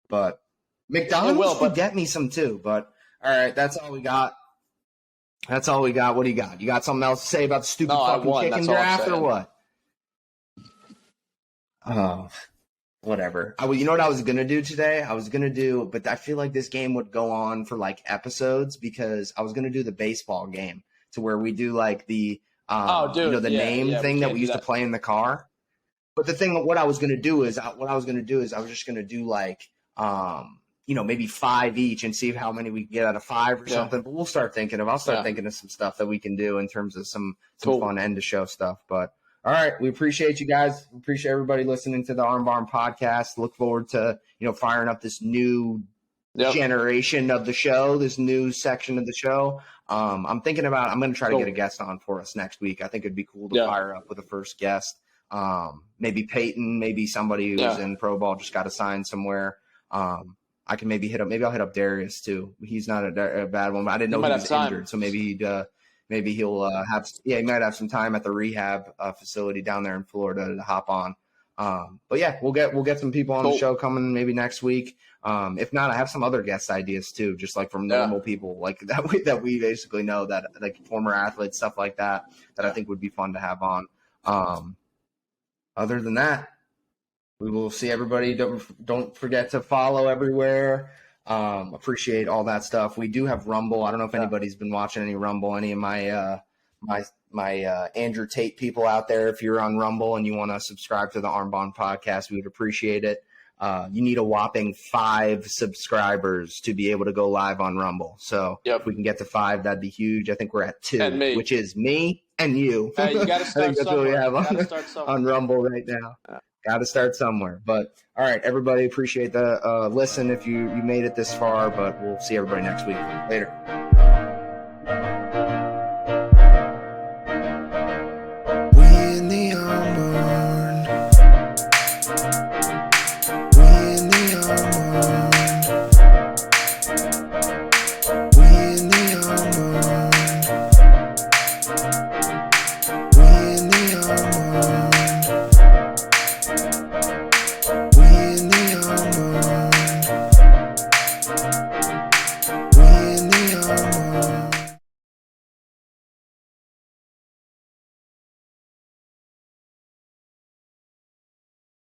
But McDonald's could get me some too. But all right, that's all we got. What do you got? You got something else to say about the stupid fucking chicken draft or what? Oh, whatever. You know what I was going to do today? But I feel like this game would go on for like episodes because I was going to do the baseball game to where we do like the, name thing that we used to play in the car. But what I was going to do is I was just going to do like, maybe 5 each and see how many we can get out of 5 or something. But I'll start thinking of some stuff that we can do in terms of some fun end of show stuff. But all right, we appreciate you guys. We appreciate everybody listening to the Arm Barn podcast. Look forward to, firing up this new generation of the show, this new section of the show. I'm going to try to get a guest on for us next week. I think it'd be cool to fire up with a first guest. Maybe Peyton, maybe somebody who's in pro ball just got assigned somewhere. I can maybe I'll hit up Darius too. He's not a bad one, but I didn't know he was injured. So maybe he'll he might have some time at the rehab facility down there in Florida to hop on. But yeah, we'll get some people on the show coming maybe next week. If not, I have some other guest ideas too, just like from normal people like that we basically know, that like former athletes, stuff like that I think would be fun to have on. Other than that, we will see everybody. Don't forget to follow everywhere. Appreciate all that stuff. We do have Rumble. I don't know if anybody's been watching any Rumble. Any of my Andrew Tate people out there, if you're on Rumble and you want to subscribe to the Arm Barn podcast, we would appreciate it. You need a whopping 5 subscribers to be able to go live on Rumble. So if we can get to 5, that'd be huge. I think we're at 2, which is me and you. Hey, you got to start I think that's what we have on Rumble right now. Got to start somewhere. But all right, everybody, appreciate the listen if you made it this far. But we'll see everybody next week. Later.